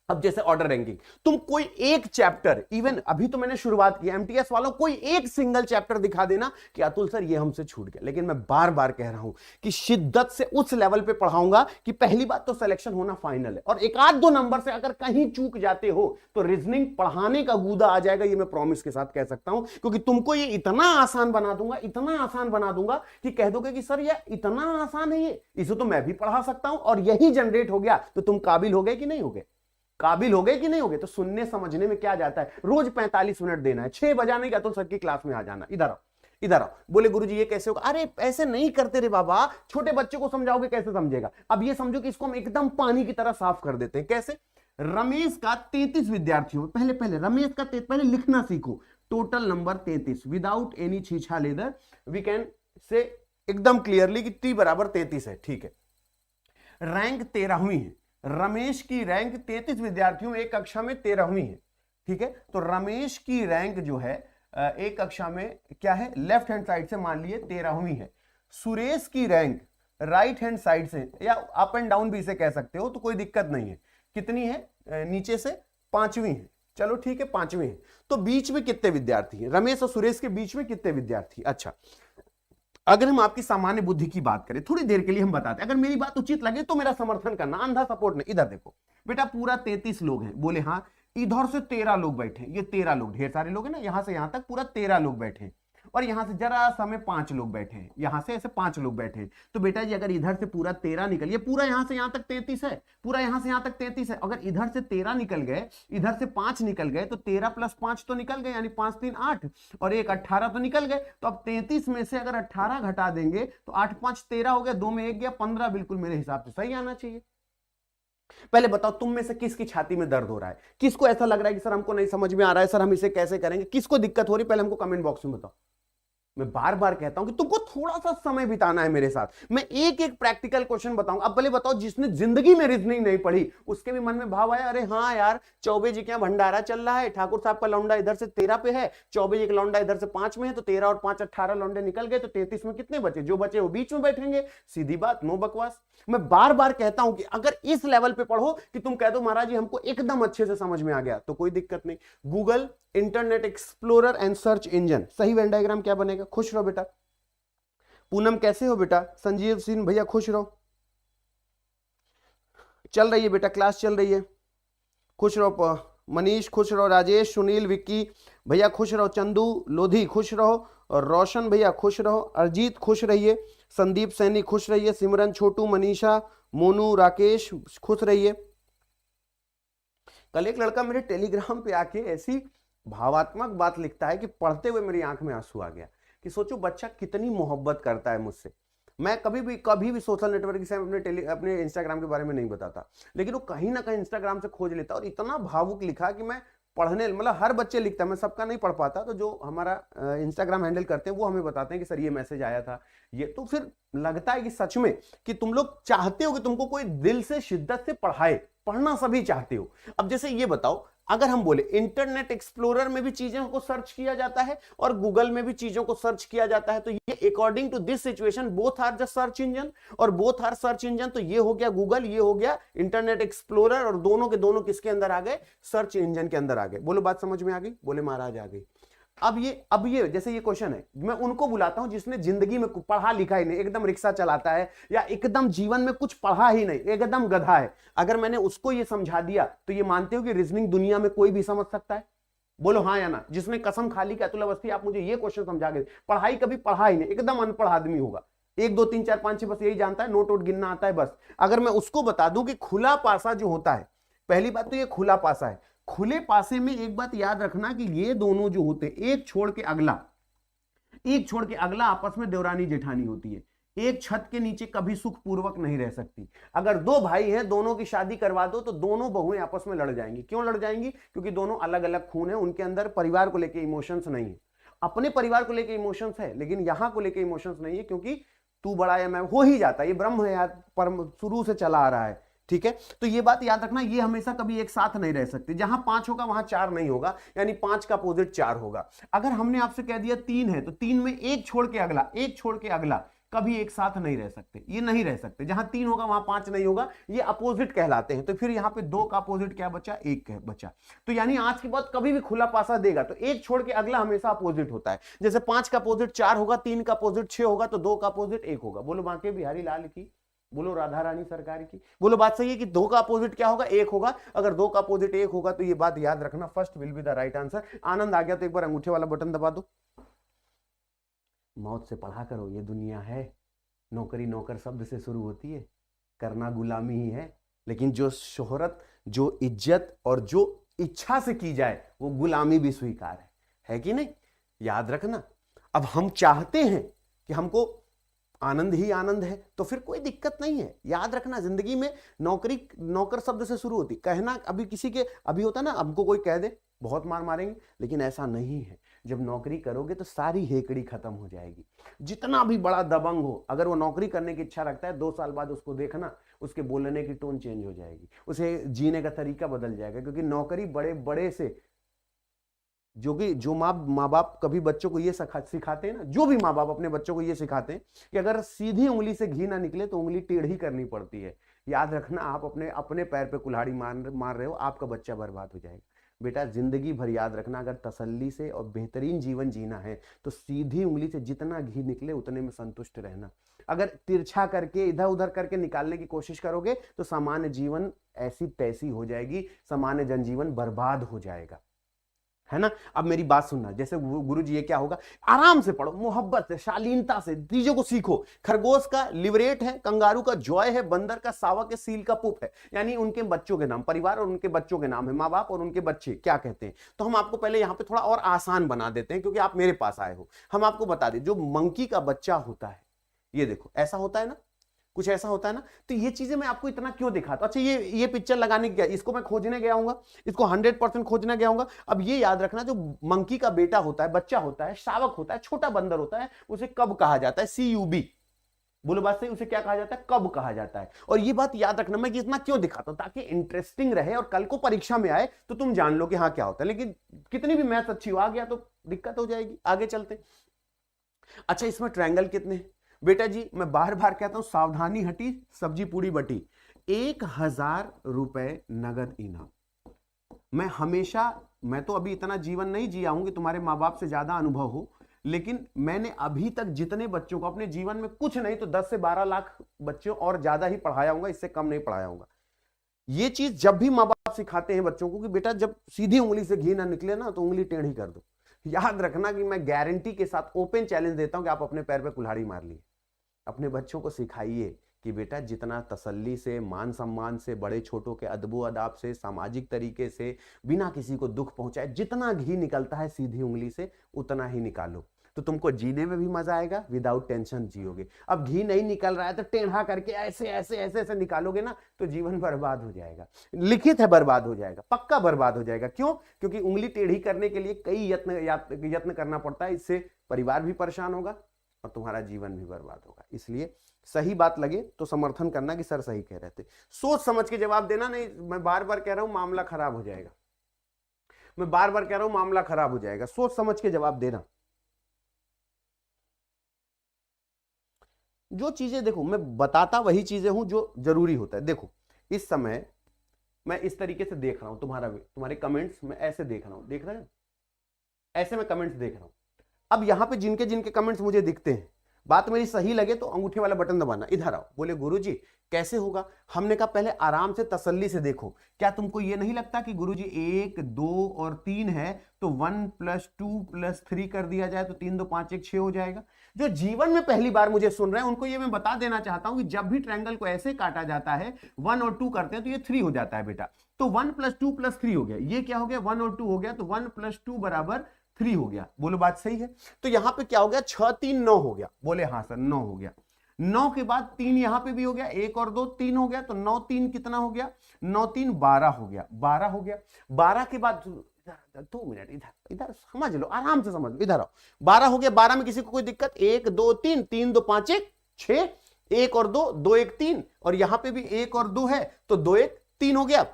अब जैसे ऑर्डर रैंकिंग, तुम कोई एक चैप्टर, इवन अभी तो मैंने शुरुआत की, एमटीएस वालों कोई एक सिंगल चैप्टर दिखा देना कि अतुल सर ये हमसे छूट गया। लेकिन मैं बार बार कह रहा हूं कि शिद्दत से उस लेवल पे पढ़ाऊंगा कि पहली बात तो सिलेक्शन होना फाइनल है, और एक आध 2 नंबर से अगर कहीं चूक जाते हो तो रीजनिंग पढ़ाने का गूदा आ जाएगा, ये मैं प्रॉमिस के साथ कह सकता हूं। क्योंकि तुमको ये इतना आसान बना दूंगा, इतना आसान बना दूंगा कि कह दोगे कि सर ये इतना आसान है, ये इसे तो मैं भी पढ़ा सकता हूं। और यही जनरेट हो गया तो तुम काबिल हो गए कि नहीं हो गए? काबिल हो गए कि नहीं हो गए? तो सुनने समझने में क्या जाता है, रोज 45 मिनट देना है, 6 बजाने का तो सर की क्लास में आ जाना। इधर आओ इधर आओ। बोले गुरुजी ये कैसे होगा? अरे ऐसे नहीं करते रे बाबा, छोटे बच्चे को समझाओगे कैसे समझेगा? अब ये समझो कि इसको हम एकदम पानी की तरह साफ कर देते हैं। कैसे? रमेश का 33 विद्यार्थियों, पहले रमेश का पहले लिखना सीखो, टोटल नंबर 33 विदाउट एनी छीछा लेदर वी कैन से एकदम क्लियरली कि टी बराबर 33 है। ठीक है, रैंक 13वीं है, रमेश की रैंक 33 विद्यार्थियों एक कक्षा में 13वीं है। ठीक है, तो रमेश की रैंक जो है एक कक्षा में क्या है, लेफ्ट हैंड साइड से मान लिए 13वीं है। सुरेश की रैंक राइट हैंड साइड से, या अप एंड डाउन भी इसे कह सकते हो, तो कोई दिक्कत नहीं है। कितनी है? नीचे से 5वीं है। चलो ठीक है 5वीं है। तो बीच में कितने विद्यार्थी हैं? रमेश और सुरेश के बीच में कितने विद्यार्थी? अच्छा, अगर हम आपकी सामान्य बुद्धि की बात करें, थोड़ी देर के लिए हम बताते हैं, अगर मेरी बात उचित लगे तो मेरा समर्थन करना, अंधा सपोर्ट नहीं। इधर देखो बेटा, पूरा 33 लोग हैं। बोले हाँ। इधर से 13 लोग बैठे, ये 13 लोग, ढेर सारे लोग हैं ना, यहां से यहां तक पूरा 13 लोग बैठे हैं, और यहां से जरा सा में 5 लोग बैठे हैं, यहां से ऐसे 5 लोग बैठे हैं। तो बेटा जी अगर इधर से पूरा 13 निकल, ये पूरा यहां से यहां तक 33 है, पूरा यहां से यहां तक 33 है। अगर इधर से 13 निकल गए, इधर से 5 निकल गए, तो 13 + 5 तो निकल गए, यानी 5 3 8, और 1 18 तो निकल गए। तो अब 33 में से अगर 18 घटा देंगे तो 8 5 13 हो गया, 2 में 1 गया, 15 बिल्कुल मेरे हिसाब से सही आना चाहिए। पहले बताओ तुम में से किसकी छाती में दर्द हो रहा है? किसको ऐसा लग रहा है कि सर हमको नहीं समझ में आ रहा है, सर हम इसे कैसे करेंगे? किसको दिक्कत हो रही है? पहले हमको कमेंट बॉक्स में बताओ। मैं बार बार कहता हूं कि तुमको थोड़ा सा समय बिताना है मेरे साथ। मैं एक एक प्रैक्टिकल क्वेश्चन बताऊंगा। अब पहले बताओ, जिसने जिंदगी में रीजनिंग नहीं पढ़ी उसके भी मन में भाव आया, अरे हाँ यार चौबे जी के यहाँ भंडारा चल रहा है, ठाकुर साहब का लौंडा इधर से 13 पे है, चौबे जी का लौंडा इधर से 5 में है, तो 13 और 5 18 लौंडे निकल गए, तो 33 में कितने बचे? जो बचे वो बीच में बैठेंगे। सीधी बात, नो बकवास। मैं बार बार कहता हूं कि अगर इस लेवल पे पढ़ो कि तुम कह दो महाराज जी हमको एकदम अच्छे से समझ में आ गया, तो कोई दिक्कत नहीं। Google, internet explorer and search engine, सही वेन डायग्राम क्या बनेगा? खुश रहो बेटा। पूनम कैसे हो बेटा? संजीव सिंह भैया खुश रहो। चल रही है बेटा, क्लास चल रही है, खुश रहो। मनीष खुश रहो, राजेश, सुनील, विक्की भैया खुश रहो, चंदू लोधी खुश रहो, और रोशन भैया खुश रहो, अरजीत खुश रहिए, संदीप सैनी खुश रहिए, सिमरन, छोटू, मनीषा, मोनू, राकेश खुश रहिए। कल एक लड़का मेरे टेलीग्राम पे आके ऐसी भावात्मक बात लिखता है कि पढ़ते हुए मेरी आंख में आंसू आ गया, कि सोचो बच्चा कितनी मोहब्बत करता है मुझसे। मैं कभी भी सोशल नेटवर्क से अपने इंस्टाग्राम के बारे में नहीं बताता, लेकिन वो कहीं ना कहीं इंस्टाग्राम से खोज लेता, और इतना भावुक लिखा कि मैं पढ़ने, मतलब हर बच्चे लिखता है, मैं सबका नहीं पढ़ पाता, तो जो हमारा इंस्टाग्राम हैंडल करते हैं वो हमें बताते हैं कि सर ये मैसेज आया था, ये तो फिर लगता है कि सच में कि तुम लोग चाहते हो कि तुमको कोई दिल से शिद्दत से पढ़ाए। पढ़ना सभी चाहते हो। अब जैसे ये बताओ, अगर हम बोले इंटरनेट एक्सप्लोरर में भी चीजों को सर्च किया जाता है और गूगल में भी चीजों को सर्च किया जाता है, तो ये according to this situation both are the search engine, और बोथ आर सर्च इंजन, तो ये हो गया गूगल, ये हो गया इंटरनेट एक्सप्लोरर, और दोनों के दोनों किसके अंदर आ गए? सर्च इंजन के अंदर आ गए। बोलो बात समझ में आ गई? बोले महाराज आ गई। अब ये जैसे ये क्वेश्चन है, मैं उनको बुलाता हूं जिसने जिंदगी में पढ़ा लिखा ही नहीं, एकदम रिक्शा चलाता है या एकदम जीवन में कुछ पढ़ा ही नहीं, एकदम गधा है। अगर मैंने उसको ये समझा दिया तो ये मानते हो कि रीजनिंग दुनिया में कोई भी समझ सकता है? बोलो हाँ या ना। जिसने कसम खा ली कि अतुल अवस्थी आप मुझे ये क्वेश्चन समझा के, पढ़ाई कभी पढ़ा ही नहीं, एकदम अनपढ़ आदमी होगा, 1 2 3 4 5 6 बस यही जानता है, नोट वोट गिनना आता है बस। अगर मैं उसको बता दूं कि खुला पासा जो होता है, पहली बात तो ये खुला पासा है, खुले पासे में एक बात याद रखना कि ये दोनों जो होते हैं, एक छोड़ के अगला आपस में देवरानी जेठानी होती है, एक छत के नीचे कभी सुख पूर्वक नहीं रह सकती। अगर 2 भाई हैं, दोनों की शादी करवा दो तो दोनों बहुएं आपस में लड़ जाएंगी। क्यों लड़ जाएंगी? क्योंकि दोनों अलग अलग खून है, उनके अंदर परिवार को लेकर इमोशंस नहीं है। अपने परिवार को लेकर इमोशंस है लेकिन यहां को लेकर इमोशंस नहीं है, क्योंकि तू बड़ा या मैं, हो ही जाता है, ये ब्रह्म है यार, परम शुरू से चला आ रहा है। ठीक है, तो ये बात याद रखना, ये हमेशा कभी एक साथ नहीं रह सकते। जहां 5 होगा वहां 4 नहीं होगा, यानी 5 का अपोजिट 4 होगा। अगर हमने आपसे कह दिया 3 है तो 3 में एक छोड़ के अगला कभी एक साथ नहीं रह सकते, ये नहीं रह सकते। जहां 3 होगा वहां 5 नहीं होगा, ये अपोजिट कहलाते हैं। तो फिर यहां पे 2 का अपोजिट क्या बचा? 1 बचा। तो यानी आज के बाद कभी भी खुला पासा देगा तो एक छोड़ के अगला हमेशा अपोजिट होता है। जैसे 5 का अपोजिट 4 होगा, 3 का अपोजिट 6 होगा, तो 2 का अपोजिट 1 होगा। बोलो बांके बिहारी लाल की, बोलो राधा रानी सरकार की। बोलो बात सही है कि 2 का अपोजिट क्या होगा? 1 होगा। अगर 2 का अपोजिट 1 होगा तो ये बात याद रखना, first will be the right answer. आनंद आ गया तो एक बार अंगूठे वाला बटन दबा दो। मौत से पढ़ा करो, ये दुनिया है, नौकरी नौकर शब्द से शुरू होती है, करना गुलामी ही है, लेकिन जो शोहरत, जो इज्जत और जो इच्छा से की जाए वो गुलामी भी स्वीकार है कि नहीं? याद रखना। अब हम चाहते हैं कि हमको आनंद ही आनंद है तो फिर कोई दिक्कत नहीं है। याद रखना, जिंदगी में नौकरी नौकर शब्द से शुरू होती। कहना अभी किसी के, अभी होता ना, हमको कोई कह दे बहुत मार मारेंगे, लेकिन ऐसा नहीं है। जब नौकरी करोगे तो सारी हेकड़ी खत्म हो जाएगी। जितना भी बड़ा दबंग हो, अगर वो नौकरी करने की इच्छा रखता है, 2 साल बाद उसको देखना, उसके बोलने की टोन चेंज हो जाएगी, उसे जीने का तरीका बदल जाएगा। क्योंकि नौकरी बड़े बड़े से, जो माँ बाप कभी बच्चों को ये सिखाते हैं ना, जो भी माँ बाप अपने बच्चों को ये सिखाते हैं कि अगर सीधी उंगली से घी ना निकले तो उंगली टेढ़ी करनी पड़ती है। याद रखना, आप अपने पैर पे कुल्हाड़ी मार रहे हो, आपका बच्चा बर्बाद हो जाएगा। बेटा जिंदगी भर याद रखना, अगर तसल्ली से और बेहतरीन जीवन जीना है तो सीधी उंगली से जितना घी निकले उतने में संतुष्ट रहना। अगर तिरछा करके इधर उधर करके निकालने की कोशिश करोगे तो सामान्य जीवन ऐसी तैसी हो जाएगी, सामान्य जनजीवन बर्बाद हो जाएगा, है ना। अब मेरी बात सुनना, जैसे गुरु जी ये क्या होगा, आराम से पढ़ो, मोहब्बत से, शालीनता से चीजों को सीखो। खरगोश का लिवरेट है, कंगारू का जॉय है, बंदर का सावक है, सील का पुप है। यानी उनके बच्चों के नाम, परिवार और उनके बच्चों के नाम है, माँ बाप और उनके बच्चे क्या कहते हैं। तो हम आपको पहले यहाँ पे थोड़ा और आसान बना देते हैं, क्योंकि आप मेरे पास आए हो। हम आपको बता दें, जो मंकी का बच्चा होता है, ये देखो ऐसा होता है ना, कुछ ऐसा होता है ना। तो ये चीजें मैं आपको इतना क्यों दिखाता हूं? अच्छा, ये पिक्चर लगाने गया, इसको मैं खोजने गया हूंगा, इसको 100% खोजने गया हूंगा। अब ये याद रखना, जो मंकी का बेटा होता है, बच्चा होता है, शावक होता है, छोटा बंदर होता है, उसे कब कहा जाता है? CUB। बोलो बात सही, उसे क्या कहा जाता है? कब कहा जाता है। और ये बात याद रखना, मैं इतना क्यों दिखाता हूं, ताकि इंटरेस्टिंग रहे और कल को परीक्षा में आए तो तुम जान लो कि हाँ क्या होता है। लेकिन कितनी भी मैथ अच्छी हो, आ गया तो दिक्कत हो जाएगी। आगे चलते। अच्छा, इसमें ट्रायंगल कितने? बेटा जी मैं बार बार कहता हूं, सावधानी हटी सब्जी पूरी बटी। 1000 रुपए नगद इनाम। मैं हमेशा, मैं तो अभी इतना जीवन नहीं जिया हूं कि तुम्हारे माँ बाप से ज्यादा अनुभव हो, लेकिन मैंने अभी तक जितने बच्चों को अपने जीवन में कुछ नहीं तो 10 से 12 लाख बच्चों और ज्यादा ही पढ़ाया हूंगा, इससे कम नहीं पढ़ाया हूंगा। ये चीज जब भी माँ बाप सिखाते हैं बच्चों को कि बेटा जब सीधी उंगली से घी ना निकले ना तो उंगली टेढ़ी कर दो, याद रखना कि मैं गारंटी के साथ ओपन चैलेंज देता हूं कि आप अपने पैर पे कुल्हाड़ी मार लिए। अपने बच्चों को सिखाइए कि बेटा जितना तसल्ली से, मान सम्मान से, बड़े छोटों के अदबो अदाब से, सामाजिक तरीके से, बिना किसी को दुख पहुंचाए, जितना घी निकलता है सीधी उंगली से उतना ही निकालो, तो तुमको जीने में भी मजा आएगा, विदाउट टेंशन जियोगे। अब घी नहीं निकल रहा है तो टेढ़ा करके ऐसे ऐसे ऐसे ऐसे निकालोगे ना तो जीवन बर्बाद हो जाएगा। लिखित है बर्बाद हो जाएगा, पक्का बर्बाद हो जाएगा। क्यों? क्योंकि उंगली टेढ़ी करने के लिए कई यत्न करना पड़ता है। इससे परिवार भी परेशान होगा और तुम्हारा जीवन भी बर्बाद होगा। इसलिए सही बात लगे तो समर्थन करना कि सर सही कह रहे थे, सोच समझ के जवाब देना। नहीं, मैं बार बार कह रहा हूं मामला खराब हो जाएगा, मैं बार बार कह रहा हूं मामला खराब हो जाएगा। सोच समझ के जवाब देना। जो चीजें देखो मैं बताता वही चीजें हूं जो जरूरी होता है। देखो इस समय मैं इस तरीके से देख रहा हूं, तुम्हारे कमेंट्स में ऐसे देख रहा हूं, देख रहे हैं ऐसे मैं कमेंट्स देख रहा हूं। अब यहां पे जिनके जिनके कमेंट्स मुझे दिखते हैं, बात मेरी सही लगे तो अंगूठे वाला बटन दबाना। इधर आओ, बोले गुरुजी कैसे होगा? हमने कहा पहले आराम से तसल्ली से देखो। क्या तुमको ये नहीं लगता कि गुरुजी 1 2 और 3 है तो 1 + 2 + 3 कर दिया जाए तो 3 2 5 1 6 हो जाएगा? जो जीवन में पहली बार मुझे सुन रहे हैं उनको ये मैं बता देना चाहता हूं कि जब भी ट्रायंगल को ऐसे काटा जाता है 1 और 2 करते हैं तो ये 3 हो जाता है बेटा। तो 1 + 2 + 3 हो गया, ये क्या हो गया 1 और 2 हो गया, तो 1 + 2 = 3 हो गया। बोलो बात सही है? तो यहां पे क्या हो गया 6 3 9 हो गया। बोले हाँ सर 9 हो गया। 9 के बाद 3 यहां पे भी हो गया, 1 और 2 3 हो गया, तो 9 3 कितना हो गया? 9 3 12 हो गया, 12 हो गया। 12 के बाद 2 मिनट इधर इधर समझ लो, आराम से समझ लो, इधर आओ। 12 हो गया, 12 में किसी को कोई दिक्कत? 1 2 3 3 2 5 1 6, 1 और 2 2 1 3, और यहां पे भी 1 और 2 है तो 2 1 3 हो गया।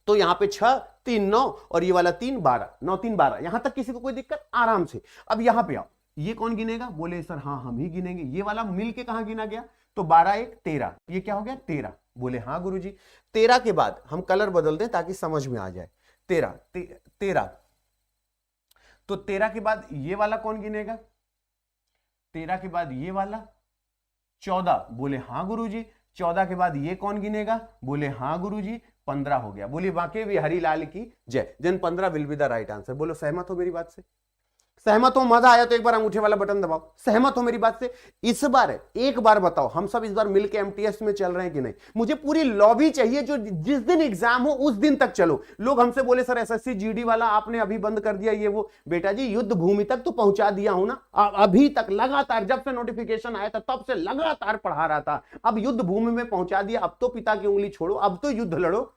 तो यहां पे 6 3 9 और ये वाला 3 12, 9 3 12, यहां तक किसी को कोई दिक्कत? आराम से। अब यहां पे आओ, ये कौन गिनेगा? बोले सर हाँ हम ही गिनेंगे। ये वाला मिलके कहां गिना गया? तो 12 1 13, ये क्या हो गया 13। बोले हाँ गुरुजी। 13 के बाद हम कलर बदल दें ताकि समझ में आ जाए। 13 तो 13 के बाद ये वाला कौन गिनेगा? 13 के बाद ये वाला 14। बोले हाँ गुरुजी। 14 के बाद ये कौन गिनेगा? बोले हाँ गुरुजी। 15 हो गया। बोलिए बाकी भी हरिलाल की जय। Then 15 will be the right answer. बोलो सहमत हो मेरी बात से? सहमत हो? मजा आया तो एक बार अंगूठे वाला बटन दबाओ। सहमत हो मेरी बात से? इस बार एक बार बताओ, हम सब इस बार मिलके एमटीएस में चल रहे हैं कि नहीं? मुझे पूरी लॉबी चाहिए जो जिस दिन एग्जाम हो उस दिन तक चलो। लोग हमसे बोले सर एसएससी जीडी वाला आपने अभी बंद कर दिया ये वो। बेटा जी युद्ध भूमि तक तो पहुंचा दिया हूं ना, अभी तक लगातार, जब से नोटिफिकेशन आया था तब से लगातार पढ़ा रहा था। अब युद्ध भूमि में पहुंचा दिया, अब तो पिता की उंगली छोड़ो, अब तो युद्ध लड़ो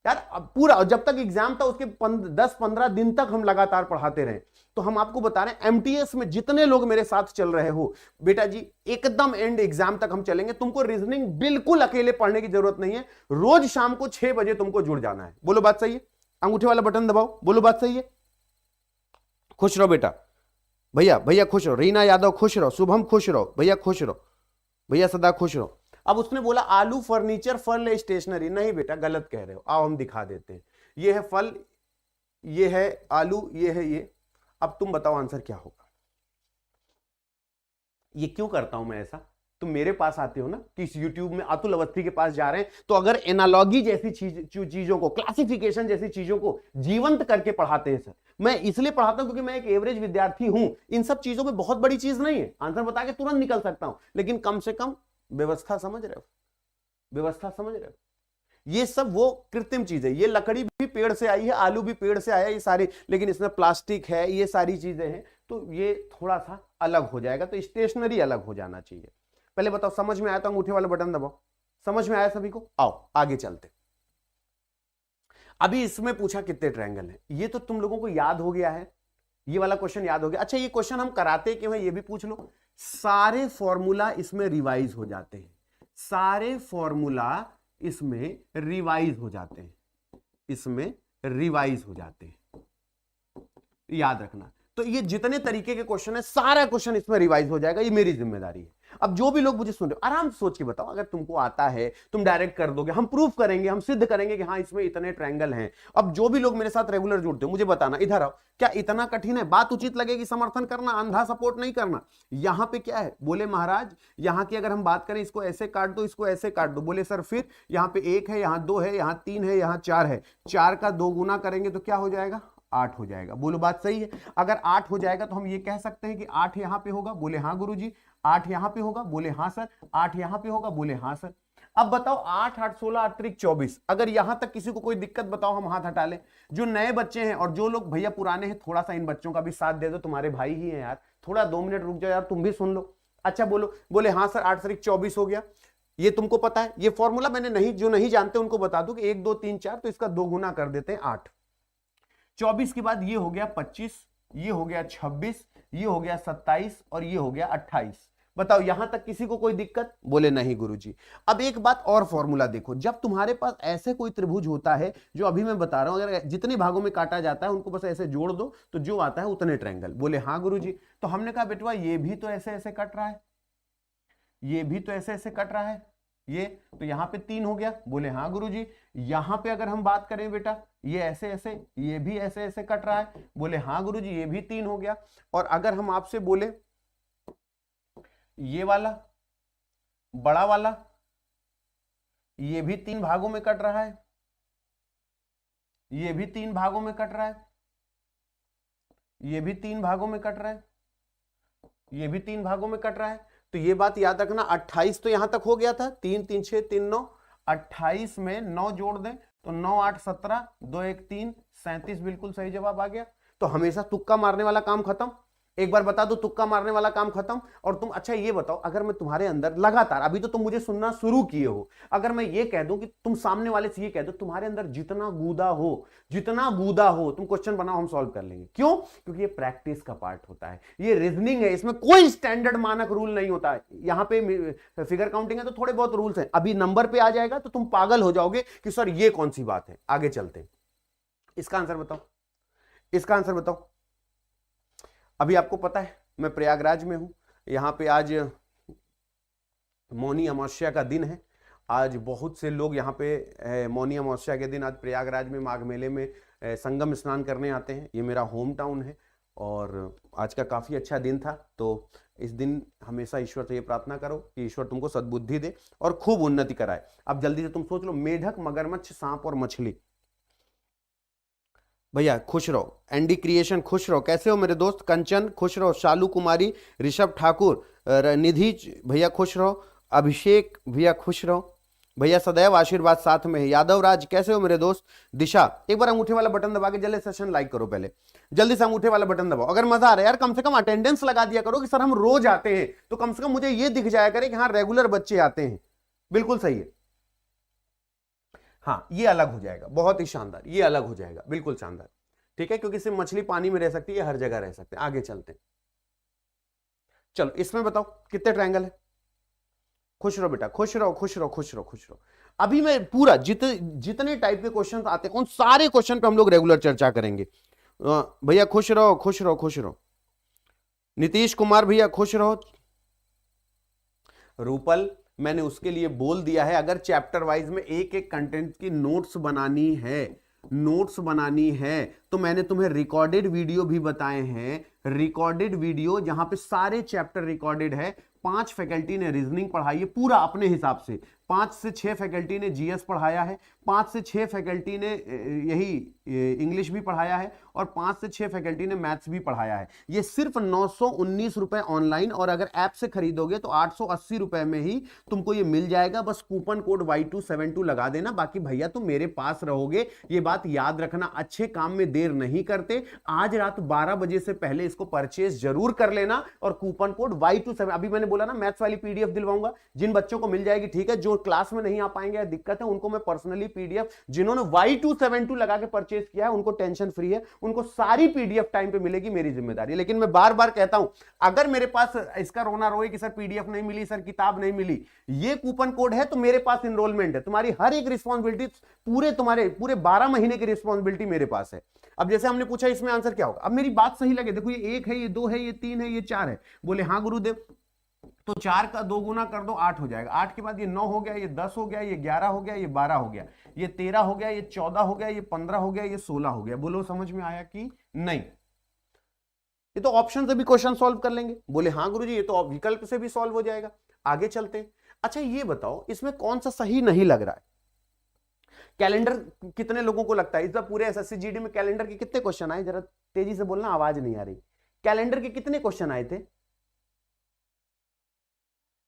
यार। अब पूरा जब तक एग्जाम था उसके 10-15 दिन तक हम लगातार पढ़ाते रहे। तो हम आपको बता रहे हैं एमटीएस में जितने लोग मेरे साथ चल रहे हो बेटा जी, एकदम एंड एग्जाम तक हम चलेंगे। तुमको रीजनिंग बिल्कुल अकेले पढ़ने की जरूरत नहीं है। रोज शाम को 6 बजे तुमको जुड़ जाना है। बोलो बात सही है? अंगूठे वाला बटन दबाओ। बोलो बात सही है? खुश रहो बेटा। भैया भैया खुश रहो। रीना यादव खुश रहो। शुभम खुश रहो। भैया खुश रहो। भैया सदा खुश रहो। अब उसने बोला आलू फर्नीचर, फल स्टेशनरी। नहीं बेटा गलत कह रहे हो। आओ हम दिखा देते हैं। ये है फल, ये है आलू, ये है ये। अब तुम बताओ आंसर क्या होगा? ये क्यों करता हूं मैं ऐसा? तुम मेरे पास आते हो ना कि इस यूट्यूब में अतुल अवस्थी के पास जा रहे हैं, तो अगर एनालॉजी जैसी चीजों को, क्लासिफिकेशन जैसी चीजों को जीवंत करके पढ़ाते हैं सर। मैं इसलिए पढ़ाता हूं क्योंकि मैं एक एवरेज विद्यार्थी हूं। इन सब चीजों में बहुत बड़ी चीज नहीं है, आंसर बता के तुरंत निकल सकता हूं, लेकिन कम से कम व्यवस्था समझ रहे हो? व्यवस्था समझ रहे हो? ये सब वो कृत्रिम चीज है। ये लकड़ी भी पेड़ से आई है, आलू भी पेड़ से आया, ये सारी, लेकिन इसमें प्लास्टिक है, ये सारी चीजें हैं, तो ये थोड़ा सा अलग हो जाएगा। तो स्टेशनरी अलग हो जाना चाहिए। पहले बताओ समझ में आया तो अंगूठे वाला बटन दबाओ। समझ में आया सभी को? आओ आगे चलते। अभी इसमें पूछा कितने ट्रायंगल हैं, ये तो तुम लोगों को याद हो गया है। ये वाला क्वेश्चन याद हो गया। अच्छा ये क्वेश्चन हम कराते क्यों है ये भी पूछ लो। सारे फॉर्मूला इसमें रिवाइज हो जाते हैं। सारे फॉर्मूला इसमें रिवाइज हो जाते हैं। इसमें रिवाइज हो जाते हैं, याद रखना। तो ये जितने तरीके के क्वेश्चन है सारा क्वेश्चन इसमें रिवाइज हो जाएगा। ये मेरी जिम्मेदारी है। अब जो भी लोग मुझे सुन रहे हो आराम से सोच के बताओ। अगर तुमको आता है तुम डायरेक्ट कर दोगे, हम प्रूफ करेंगे, हम सिद्ध करेंगे कि हाँ इसमें इतने ट्रायंगल हैं। अब जो भी लोग मेरे साथ रेगुलर जुड़ते हो मुझे बताना, इधर आओ, क्या इतना कठिन है? बात उचित लगेगी समर्थन करना, अंधा सपोर्ट नहीं करना। यहां पे क्या है? बोले महाराज यहां की अगर हम बात करें, इसको ऐसे काट दो, इसको ऐसे काट दो। बोले सर फिर यहाँ पे 1 है, यहाँ 2 है, यहाँ 3 है, यहाँ 4 है। 4 का 2 गुना करेंगे तो क्या हो जाएगा? 8 हो जाएगा। बोलो बात सही है? अगर 8 हो जाएगा तो हम ये कह सकते हैं कि 8 यहां पे होगा। बोले हाँ गुरुजी। 8 यहां पे होगा। बोले हाँ सर। 8 यहां पे होगा। बोले हाँ सर। अब बताओ 8 8 16 अतिरिक्त 24। अगर यहां तक किसी को कोई दिक्कत बताओ, हम हाथ हटा लें। जो नए बच्चे हैं और जो लोग भैया पुराने हैं, थोड़ा सा इन बच्चों का भी साथ दे दो, तुम्हारे भाई ही हैं यार। थोड़ा 2 मिनट रुक जाओ यार, तुम भी सुन लो। अच्छा बोलो। बोले हाँ सर 8 अतिरिक्त 24 हो गया। ये तुमको पता है। ये फॉर्मूला मैंने नहीं, जो नहीं जानते उनको बता दूं कि 1 2 3 4, तो इसका 2 गुना कर देते हैं 8। 24 के बाद ये हो गया 25, ये हो गया 26, ये हो गया 27 और ये हो गया 28। बताओ यहां तक किसी को कोई दिक्कत? बोले नहीं गुरुजी। अब एक बात और फॉर्मूला देखो, जब तुम्हारे पास ऐसे कोई त्रिभुज होता है जो अभी मैं बता रहा हूं, अगर जितने भागों में काटा जाता है उनको बस ऐसे जोड़ दो तो जो आता है उतने ट्रायंगल। बोले हाँ गुरुजी। तो हमने कहा बेटवा ये भी तो ऐसे ऐसे कट रहा है, ये भी तो ऐसे ऐसे कट रहा है, ये तो यहाँ पे 3 हो गया। बोले हाँ गुरुजी। यहाँ पे अगर हम बात करें बेटा, ये ऐसे ऐसे, ये भी ऐसे ऐसे कट रहा है। बोले हाँ गुरुजी, ये भी 3 हो गया। और अगर हम आपसे बोले ये वाला बड़ा वाला, ये भी 3 भागों में कट रहा है, ये भी 3 भागों में कट रहा है, ये भी 3 भागों में कट रहा है, ये भी 3 भागों में कट रहा है। तो ये बात याद रखना, 28 तो यहां तक हो गया था, 3 3 6 3 9, 28 में 9 जोड़ दें तो 9 8 17, 2 1 3, 37 बिल्कुल सही जवाब आ गया। तो हमेशा तुक्का मारने वाला काम खत्म। एक बार बता दो, तुक्का मारने वाला काम खत्म। और तुम अच्छा ये बताओ, अगर मैं तुम्हारे अंदर लगातार, अभी तो तुम मुझे सुनना शुरू किए हो, अगर मैं ये कह दूं कि तुम सामने वाले से ये कह दो तुम्हारे अंदर जितना गूदा हो, जितना गूदा हो, तुम क्वेश्चन बनाओ, हम सॉल्व कर लेंगे। क्यों? क्योंकि ये प्रैक्टिस का पार्ट होता है, ये रीजनिंग है, इसमें कोई स्टैंडर्ड मानक रूल नहीं होता है। यहां पे फिगर काउंटिंग है तो थोड़े बहुत रूल्स हैं, अभी नंबर पे आ जाएगा तो तुम पागल हो जाओगे कि सर ये कौन सी बात है। आगे चलते हैं, इसका आंसर बताओ, इसका आंसर बताओ। अभी आपको पता है मैं प्रयागराज में हूं, यहां पे आज मौनी अमावस्या का दिन है। आज बहुत से लोग यहाँ पे मौनी अमावस्या के दिन आज प्रयागराज में माघ मेले में संगम स्नान करने आते हैं। ये मेरा होम टाउन है और आज का काफी अच्छा दिन था। तो इस दिन हमेशा ईश्वर से ये प्रार्थना करो कि ईश्वर तुमको सद्बुद्धि दे और खूब उन्नति कराए। अब जल्दी से तुम सोच लो, मेढक, मगरमच्छ, सांप और मछली। भैया खुश रहो, एनडी क्रिएशन खुश रहो, कैसे हो मेरे दोस्त? कंचन खुश रहो, शालू कुमारी, ऋषभ ठाकुर, निधि भैया खुश रहो, अभिषेक भैया खुश रहो, भैया सदैव आशीर्वाद साथ में है। यादव राज कैसे हो मेरे दोस्त? दिशा, एक बार अंगूठे वाला बटन दबा के जल्दी सेशन लाइक करो, पहले जल्दी से अंगूठे वाला बटन दबाओ। अगर मजा आ रहा है यार, कम से कम अटेंडेंस लगा दिया करो कि सर हम रोज आते हैं, तो कम से कम मुझे ये दिख जाया करे कि हाँ रेगुलर बच्चे आते हैं। बिल्कुल सही है, हाँ ये अलग हो जाएगा, बहुत ही शानदार, ये अलग हो जाएगा, बिल्कुल शानदार। ठीक है, क्योंकि सिर्फ मछली पानी में रह सकती है, हर जगह रह सकते हैं। आगे चलते हैं, चलो इसमें बताओ कितने ट्रायंगल है। खुश रहो बेटा, खुश रहो, खुश रहो, खुश रहो, खुश रहो। अभी मैं पूरा जितने टाइप के क्वेश्चन आते हैं उन सारे क्वेश्चन पे हम लोग रेगुलर चर्चा करेंगे। भैया खुश रहो, खुश रहो, खुश रहो। नीतीश कुमार भैया खुश रहो। रूपल, मैंने उसके लिए बोल दिया है, अगर चैप्टर वाइज में एक एक कंटेंट की नोट्स बनानी है, नोट्स बनानी है, तो मैंने तुम्हें रिकॉर्डेड वीडियो भी बताए हैं, रिकॉर्डेड वीडियो जहां पे सारे चैप्टर रिकॉर्डेड है। 5 फैकल्टी ने रीजनिंग पढ़ाई है पूरा अपने हिसाब से, 5 से 6 फैकल्टी ने जीएस पढ़ाया है, 5 से 6 फैकल्टी ने यही इंग्लिश भी पढ़ाया है और 5 से 6 फैकल्टी ने मैथ्स भी पढ़ाया है। ये सिर्फ 919 रुपए ऑनलाइन, और अगर ऐप से खरीदोगे तो 880 रुपए में ही तुमको ये मिल जाएगा। बस कूपन कोड Y272 लगा देना, बाकी भैया तुम मेरे पास रहोगे। ये बात याद रखना, अच्छे काम में देर नहीं करते। आज रात 12 बजे से पहले इसको परचेज जरूर कर लेना और कूपन कोड Y27, अभी मैंने बोला ना मैथ्स वाली पीडीएफ दिलवाऊंगा, जिन बच्चों को मिल जाएगी ठीक है, जो क्लास में नहीं आ पाएंगे या दिक्कत है उनको मैं पर्सनली पीडीएफ, जिन्होंने Y272 लगा के परचेज किया है उनको टेंशन फ्री है, उनको सारी पीडीएफ टाइम पे मिलेगी, मेरी जिम्मेदारी। लेकिन मैं बार बार कहता हूं, अगर मेरे पास इसका रोना रोए कि सर पीडीएफ नहीं मिली, सर किताब नहीं मिली, ये कूपन कोड है तो मेरे पास इनरोलमेंट है, तुम्हारी हर एक रिस्पॉन्सिबिलिटी, पूरे 12 महीने की रिस्पॉन्सिबिलिटी मेरे पास है। अब जैसे हमने पूछा इसमें आंसर क्या होगा, अब मेरी बात सही लगे, देखो ये 1 है, ये 2 है, ये 3 है, ये 4 है। बोले हाँ गुरुदेव, तो 4 का 2 गुना कर दो, 8 हो जाएगा। 8 के बाद ये 9 हो गया, ये 10 हो गया, ये 11 हो गया, ये 12 हो गया, ये 13 हो गया, ये 14 हो गया, ये 15 हो गया, ये 16 हो गया। बोलो समझ में आया कि नहीं? ये तो ऑप्शन से भी क्वेश्चन सॉल्व कर लेंगे। बोले हाँ गुरुजी, ये तो विकल्प से भी सॉल्व हो जाएगा। आगे चलते हैं। अच्छा ये बताओ इसमें कौन सा सही नहीं लग रहा है? कैलेंडर कितने लोगों को लगता है इस बार पूरे एसएससी जीडी में कैलेंडर के कितने क्वेश्चन आए? जरा तेजी से बोलना, आवाज नहीं आ रही। कैलेंडर के कितने क्वेश्चन आए थे?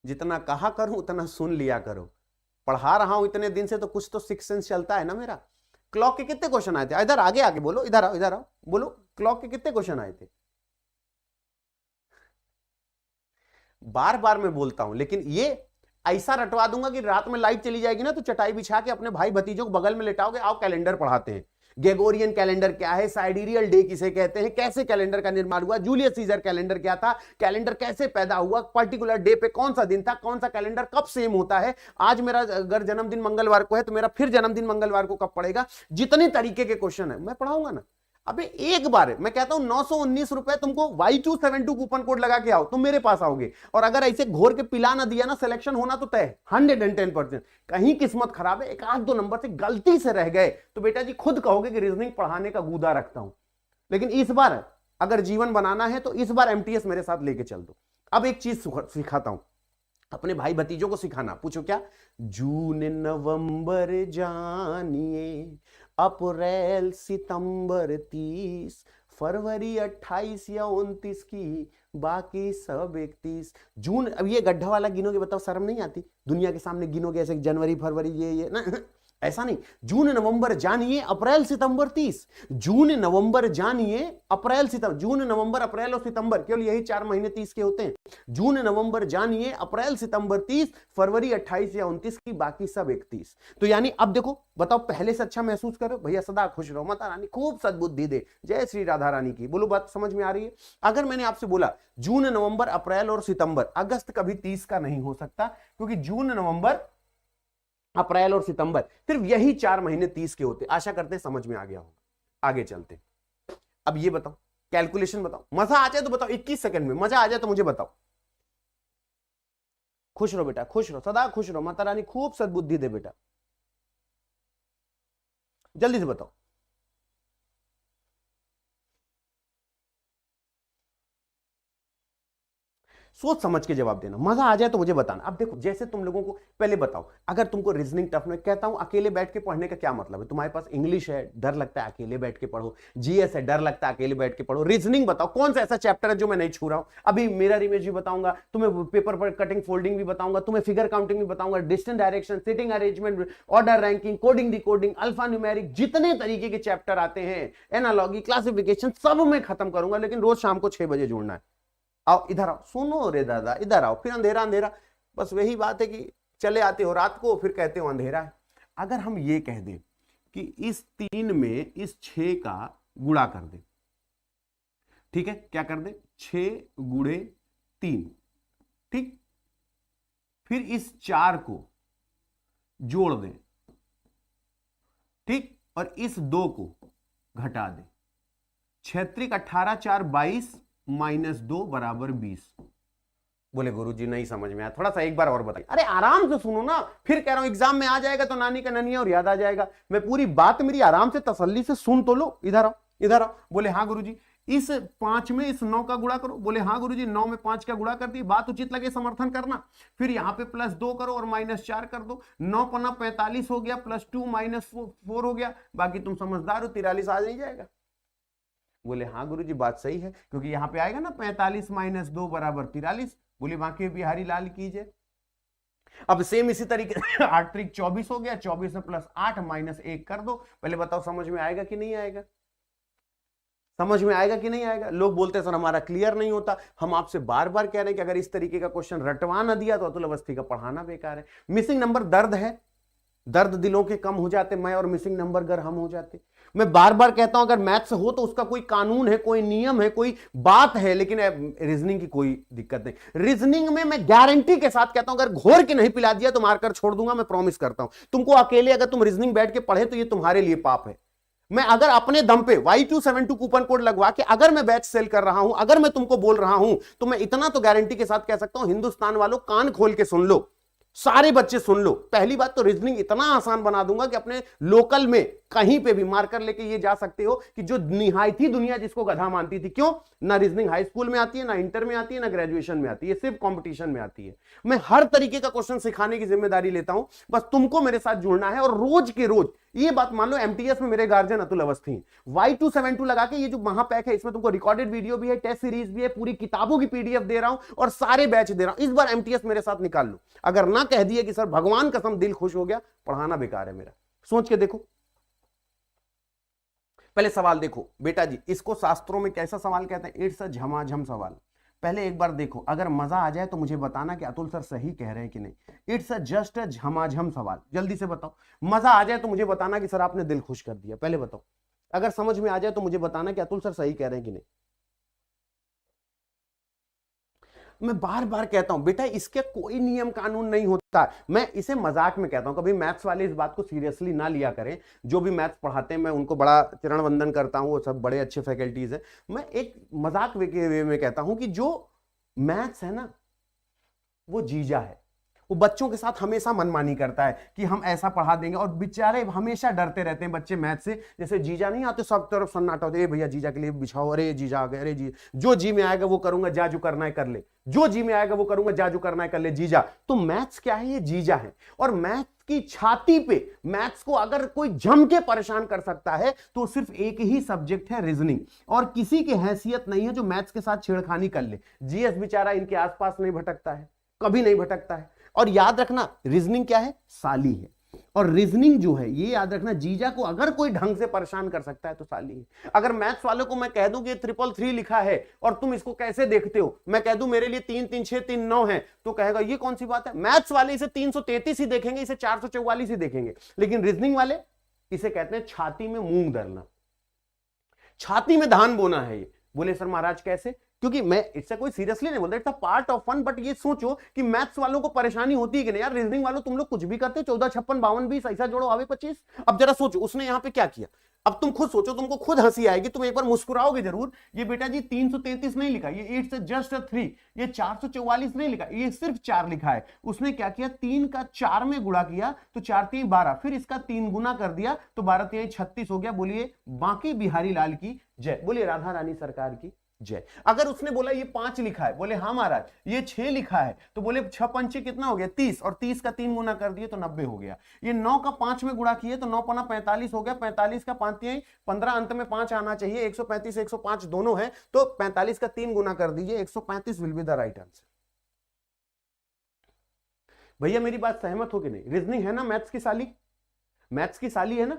जितना कहा करूं उतना सुन लिया करो, पढ़ा रहा हूं इतने दिन से तो कुछ तो सिक्स सेंस चलता है ना मेरा। क्लॉक के कितने क्वेश्चन आए थे? इधर आगे आगे बोलो, इधर आओ, इधर आओ, बोलो क्लॉक के कितने क्वेश्चन आए थे? बार बार मैं बोलता हूं, लेकिन ये ऐसा रटवा दूंगा कि रात में लाइट चली जाएगी ना तो चटाई बिछा के अपने भाई भतीजों को बगल में लेटाओगे, आओ कैलेंडर पढ़ाते हैं। ग्रेगोरियन कैलेंडर क्या है, साइडेरियल डे किसे कहते हैं, कैसे कैलेंडर का निर्माण हुआ, जूलियस सीजर कैलेंडर क्या था, कैलेंडर कैसे पैदा हुआ, पर्टिकुलर डे पे कौन सा दिन था, कौन सा कैलेंडर कब सेम होता है। आज मेरा अगर जन्मदिन मंगलवार को है तो मेरा फिर जन्मदिन मंगलवार को कब पड़ेगा। जितने तरीके के क्वेश्चन है मैं पढ़ाऊंगा ना। अबे एक बार मैं कहता हूं 919 रुपए तुमको Y272 कूपन कोड लगा के आओ, तुम मेरे पास आओगे। और अगर ऐसे घोर के पिला ना दिया ना, सिलेक्शन होना तो तय 110%। कहीं किस्मत खराब है, एक आध दो नंबर से गलती से रह गए तो बेटा जी खुद कहोगे कि रीजनिंग पढ़ाने का गूदा रखता हूं। लेकिन इस बार अगर जीवन बनाना है तो इस बार एमटीएस मेरे साथ लेके चल दो। अब एक चीज सिखाता हूं, अपने भाई भतीजों को सिखाना। पूछो क्या? जून नवंबर जानिए, अप्रैल सितंबर 30, फरवरी 28 या 29 की, बाकी सब 31। जून, अब ये गड्ढा वाला गिनोगे, बताओ शर्म नहीं आती? दुनिया के सामने गिनोगे ऐसे जनवरी फरवरी ये ना, ऐसा नहीं। जून नवंबर जानिए, अप्रैल सितंबर 30। जून नवंबर जानिए, अप्रैल सितंबर, जून नवंबर अप्रैल और सितंबर केवल यही 4 महीने 30 के होते हैं। जून नवंबर जानिए, अप्रैल सितंबर 30, फरवरी 28 या 29 की, बाकी सब 31। तो यानी अब देखो, बताओ पहले से अच्छा महसूस करो भैया, सदा खुश रहो, माता रानी खूब सद्बुद्धि दे, जय श्री राधा रानी की। बोलो बात समझ में आ रही है? अगर मैंने आपसे बोला जून नवंबर अप्रैल और सितंबर, अगस्त कभी 30 का नहीं हो सकता, क्योंकि जून नवंबर अप्रैल और सितंबर सिर्फ यही 4 महीने 30 के होते। आशा करते हैं समझ में आ गया होगा। आगे चलते। अब ये बताओ, कैलकुलेशन बताओ, मजा आ जाए तो बताओ, 21 सेकंड में मजा आ जाए तो मुझे बताओ। खुश रहो बेटा, खुश रहो, सदा खुश रहो, माता रानी खूब सद्बुद्धि दे बेटा। जल्दी से बताओ। सोच समझ के जवाब देना, मजा आ जाए तो मुझे बताना। अब देखो, जैसे तुम लोगों को पहले बताओ, अगर तुमको रीजनिंग टफ में, कहता हूं अकेले बैठ के पढ़ने का क्या मतलब है? तुम्हारे पास इंग्लिश है, डर लगता है अकेले बैठ के पढ़ो, जीएस है, डर लगता है अकेले बैठ के पढ़ो, रीजनिंग बताओ कौन सा ऐसा चैप्टर है जो मैं नहीं छू रहा हूं? अभी मिरर इमेज भी बताऊंगा तुम्हें, पेपर पर कटिंग फोल्डिंग भी बताऊंगा तुम्हें, फिगर काउंटिंग भी बताऊंगा, distance direction, sitting arrangement, order ranking, coding decoding, alpha numeric, जितने तरीके के चैप्टर आते हैं, एनालॉजी, क्लासिफिकेशन, सब मैं खत्म करूंगा। लेकिन रोज शाम को 6 बजे जोड़ना है। आओ इधर आओ, सुनो रे दादा, इधर आओ। फिर अंधेरा अंधेरा, बस वही बात है कि चले आते हो रात को, फिर कहते हो अंधेरा है। अगर हम ये कह दें कि इस 3 में इस 6 का गुणा कर दे, ठीक है, क्या कर दे? 6 गुणे 3, ठीक। फिर इस 4 को जोड़ दे, ठीक, और इस 2 को घटा दे। 6 18 4 22 -2 बराबर 20। बोले गुरुजी नहीं समझ में आया, थोड़ा सा एक बार और बताइए। अरे आराम से सुनो ना, फिर कह रहा हूं एग्जाम में आ जाएगा तो नानी का ननिया और याद आ जाएगा। मैं पूरी बात मेरी आराम से तसल्ली से सुन तो लो। इधर आओ, इधर आओ। बोले हाँ गुरुजी। इस 5 में इस 9 का गुणा करो। बोले हाँ गुरुजी। 9 में 5 का गुणा कर दी, बात उचित लगे समर्थन करना। फिर यहाँ पे +2 करो और -4 कर दो। 9 पन्ना 45 हो गया, +2 -4 हो गया। बाकी तुम समझदार हो, 43 आ नहीं जाएगा? बोले हाँ गुरुजी बात सही है, क्योंकि यहाँ पे आएगा ना 45 -2 बराबर 43। बोले बाकी बिहारी लाल कीजिए। अब सेम इसी तरीके से 8 त्रिक 24 हो गया, 24 में +8 -1 कर दो। पहले बताओ समझ में आएगा कि नहीं आएगा? समझ में आएगा कि नहीं आएगा? लोग बोलते हैं सर हमारा क्लियर नहीं होता। हम आपसे बार बार कह रहे हैं कि अगर इस तरीके का क्वेश्चन रटवा ना दिया तो अतुल अवस्थी का पढ़ाना बेकार है। मिसिंग नंबर दर्द है, दर्द दिलों के कम हो जाते, मैं और मिसिंग नंबर गर हम हो जाते। मैं बार बार कहता हूं अगर मैथ्स हो तो उसका कोई कानून है, कोई नियम है, कोई बात है, लेकिन रीजनिंग की कोई दिक्कत नहीं। रीजनिंग में मैं गारंटी के साथ कहता हूं अगर घोर के नहीं पिला दिया तो मारकर छोड़ दूंगा, मैं प्रॉमिस करता हूं। तुमको अकेले अगर तुम रीजनिंग बैठ के पढ़े तो ये तुम्हारे लिए पाप है। मैं अगर अपने दम पे Y272 कूपन कोड लगवा के अगर मैं बैच सेल कर रहा हूं, अगर मैं तुमको बोल रहा हूं, तो मैं इतना तो गारंटी के साथ कह सकता हूं, हिंदुस्तान वालों कान खोल के सुन लो, सारे बच्चे सुन लो। पहली बात तो रीजनिंग इतना आसान बना दूंगा कि अपने लोकल में कहीं पे भी मार्कर लेके ये जा सकते हो कि जो निहायती दुनिया जिसको गधा मानती थी, क्यों ना रीजनिंग हाई स्कूल में आती है, ना इंटर में आती है, ना ग्रेजुएशन में आती है, सिर्फ कंपटीशन में आती है। मैं हर तरीके का क्वेश्चन सिखाने की जिम्मेदारी लेता हूं, बस तुमको मेरे साथ जुड़ना है। और रोज के रोज ये बात मान लो, एमटीएस में मेरे गार्जियन अतुल अवस्थी हैं। Y272 लगा के ये जो महापैक है, इसमें तुमको रिकॉर्डेड वीडियो भी है, टेस्ट सीरीज भी है, पूरी किताबों की पीडीएफ दे रहा हूं और सारे बैच दे रहा हूं। इस बार एमटीएस मेरे साथ निकाल लो। अगर ना कह दिए कि सर भगवान कसम दिल खुश हो गया, पढ़ाना बेकार है मेरा। सोच के देखो, पहले सवाल देखो बेटा जी, इसको शास्त्रों में कैसा सवाल कहते हैं? इट्स अ झमाझम सवाल। पहले एक बार देखो, अगर मजा आ जाए तो मुझे बताना कि अतुल सर सही कह रहे हैं कि नहीं। इट्स अ जस्ट अ झमाझम सवाल। जल्दी से बताओ, मजा आ जाए तो मुझे बताना कि सर आपने दिल खुश कर दिया। पहले बताओ, अगर समझ में आ जाए तो मुझे बताना कि अतुल सर सही कह रहे हैं कि नहीं। मैं बार बार कहता हूं बेटा इसके कोई नियम कानून नहीं होता। मैं इसे मजाक में कहता हूं, कभी मैथ्स वाले इस बात को सीरियसली ना लिया करें। जो भी मैथ्स पढ़ाते हैं मैं उनको बड़ा चरण वंदन करता हूं, वो सब बड़े अच्छे फैकल्टीज हैं। मैं एक मजाक वे में कहता हूं कि जो मैथ्स है ना वो जीजा है, वो बच्चों के साथ हमेशा मनमानी करता है कि हम ऐसा पढ़ा देंगे, और बेचारे हमेशा डरते रहते हैं बच्चे मैथ से। जैसे जीजा नहीं आते सब तरफ सन्नाटा होता है, ए भैया जीजा के लिए बिछाओ, अरे जीजा आ गए, अरे जी जो जी में आएगा वो करूंगा, जा जो करना है कर ले, जो जी में आएगा वो करूंगा, जा जो करना है कर ले जीजा। तो मैथ्स क्या है, ये जीजा है। और मैथ की छाती पे मैथ्स को अगर कोई जम के परेशान कर सकता है तो सिर्फ एक ही सब्जेक्ट है, रीजनिंग, और किसी की हैसियत नहीं है जो मैथ्स के साथ छेड़खानी कर ले। जीएस बेचारा इनके आसपास नहीं भटकता है, कभी नहीं भटकता है। और याद रखना रीजनिंग क्या है, साली है। और रीजनिंग जो है ये याद रखना, जीजा को अगर कोई ढंग से परेशान कर सकता है तो साली है। अगर मैथ्स वालों को मैं कह दूं कि 333 लिखा है और तुम इसको कैसे देखते हो, मैं कह दूं मेरे लिए 3 3 6 3 9 है, तो कहेगा ये कौन सी बात है। मैथ्स वाले इसे 333 ही देखेंगे, इसे 444 ही देखेंगे। लेकिन रीजनिंग वाले इसे कहते हैं छाती में मूंग धरना, छाती में धान बोना है ये। बोले सर महाराज कैसे, क्योंकि मैं इससे कोई सीरियसली नहीं बोलता, it's a part of fun. But ये सोचो कि मैथ्स वालों को परेशानी होती है कि नहीं यार, रीजनिंग वालों तुम लोग कुछ भी करते हो, 14 56 52 20 ऐसा जोड़ो आवे 25। अब जरा सोचो उसने यहां पे क्या किया, अब तुम खुद सोचो, तुमको खुद हंसी आएगी, तुम एक बार मुस्कुराओगे जरूर। ये बेटा जी 333 नहीं लिखा, ये 8 से जस्ट 3, ये 444 नहीं लिखा, ये सिर्फ 4 लिखा है। उसने क्या किया, 3 का 4 में गुणा किया तो 4 3 12, फिर इसका 3 गुना कर दिया तो 12 3 36 हो गया। बोलिए बांके बिहारी लाल की जय, बोलिए राधा रानी सरकार की जय। अगर उसने बोला ये 5 लिखा है, बोले हाँ महाराज, ये 6 लिखा है, तो बोले 6 पंचे कितना हो गया 30, और 30 का 3 गुना कर दिए तो 90 हो गया। ये 9 का 5 में गुणा किए तो 9 पना 45 हो गया, 45 का 5 3 15, अंत में 5 आना चाहिए, 135 105 दोनों है, तो 45 का 3 गुना कर दीजिए, 135 will be the right answer. भैया मेरी बात सहमत हो कि नहीं, रीजनिंग है ना मैथ्स की साली, मैथ्स की साली है ना,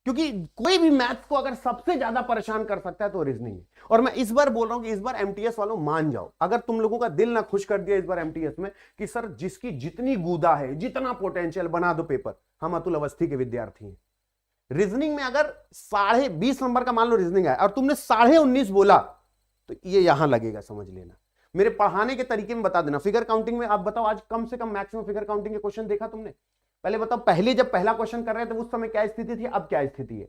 क्योंकि कोई भी मैथ्स को अगर सबसे ज्यादा परेशान कर सकता है तो रीजनिंग है। और मैं इस बार बोल रहा हूं कि इस बार एमटीएस वालों मान जाओ, अगर तुम लोगों का दिल ना खुश कर दिया इस बार एमटीएस में कि सर जिसकी जितनी गूदा है, जितना पोटेंशियल, बना दो पेपर। हम अतुल अवस्थी के विद्यार्थी हैं। रीजनिंग में अगर 20.5 नंबर का मान लो रीजनिंग है और तुमने 19.5 बोला तो ये यहां लगेगा, समझ लेना। मेरे पढ़ाने के तरीके में बता देना। फिगर काउंटिंग में आप बताओ आज कम से कम मैक्सिमम फिगर काउंटिंग के क्वेश्चन देखा तुमने? पहले बताओ, पहले जब पहला क्वेश्चन कर रहे थे उस समय क्या स्थिति थी, अब क्या स्थिति है?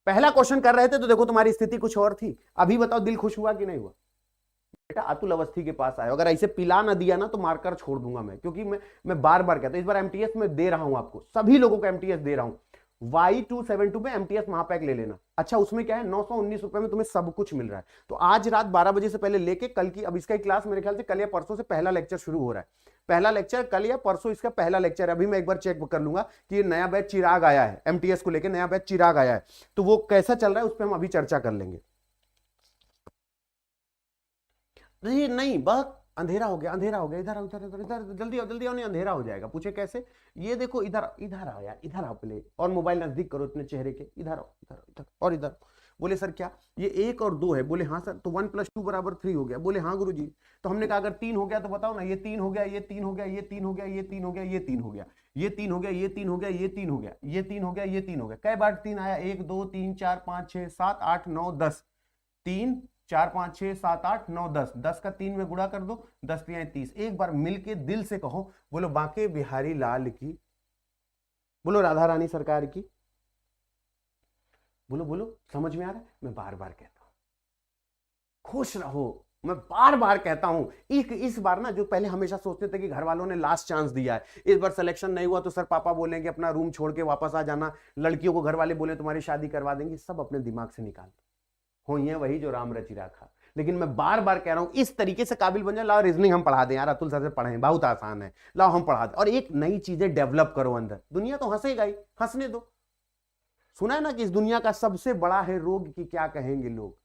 पहला क्वेश्चन कर रहे थे तो देखो तुम्हारी स्थिति कुछ और थी, अभी बताओ दिल खुश हुआ कि नहीं हुआ? बेटा अतुल अवस्थी के पास आए, अगर ऐसे पिला ना दिया ना तो मारकर छोड़ दूंगा मैं, क्योंकि मैं बार बार कहता हूं इस बार एमटीएस में दे रहा हूं आपको, सभी लोगों को एमटीएस दे रहा हूं। Y272 में एमटीएस महापैक ले लेना। अच्छा उसमें क्या है, 919 रुपए में तुम्हें सब कुछ मिल रहा है। तो आज रात 12 बजे से पहले लेके कल की, अब इसका क्लास मेरे ख्याल से कल या परसों से पहला लेक्चर शुरू हो रहा है, पहला लेक्चर कल या परसों इसका पहला लेक्चर। अभी मैं एक बार चेक कर लूंगा कि नया बैच चिराग आया है, एमटीएस को लेकर नया बैच चिराग आया है, तो वो कैसा चल रहा है उस पर हम अभी चर्चा कर लेंगे। नहीं बस अंधेरा हो गया, अंधेरा हो गया, इधर इधर इधर इधर जल्दी आओ जल्दी आओ, नहीं अंधेरा हो जाएगा। पूछे कैसे? ये देखो इधर इधर आओ यार, इधर आओ पहले, और मोबाइल नजदीक करो इतने चेहरे के, इधर आओ इधर इधर और इधर। बोले सर क्या ये 1 और 2 है? बोले हाँ सर। तो 1 + 2 = 3 हो गया? बोले हाँ गुरुजी। तो हमने कहा अगर 3 हो गया तो बताओ ना, ये 3 हो गया, ये 3 हो गया, ये 3 हो गया, ये 3 हो गया, ये 3 हो गया, ये 3 हो गया, ये 3 हो गया, ये 3 हो गया, ये 3 हो गया, ये 3 हो गया। कई बार 3 आया? 1 2 3 4 5 6 7 8 9 10, 3 4 5 6 7 8 9 10, 10 का 3 में गुणा कर दो, 10 3 30। एक बार मिलके दिल से कहो, बोलो बांके बिहारी लाल की, बोलो राधा रानी सरकार की, बोलो बोलो। समझ में आ रहा है? मैं बार बार कहता हूं खुश रहो, मैं बार बार कहता हूं। इस बार ना, जो पहले हमेशा सोचते थे कि घर वालों ने लास्ट चांस दिया है, इस बार सिलेक्शन नहीं हुआ तो सर पापा बोलेंगे अपना रूम छोड़ के वापस आ जाना, लड़कियों को घर वाले बोले तुम्हारी शादी करवा देंगे, सब अपने दिमाग से निकाल हो, ये वही जो राम रचि राखा। लेकिन मैं बार बार कह रहा हूं इस तरीके से काबिल बन जाए। लाओ रीजनिंग हम पढ़ा दें यार, अतुल सर से पढ़ाएं, बहुत आसान है, लाओ हम पढ़ा दें। और एक नई चीजें डेवलप करो अंदर, दुनिया तो हंसेगा ही, हंसने दो। सुना है ना कि इस दुनिया का सबसे बड़ा है रोग कि क्या कहेंगे लोग?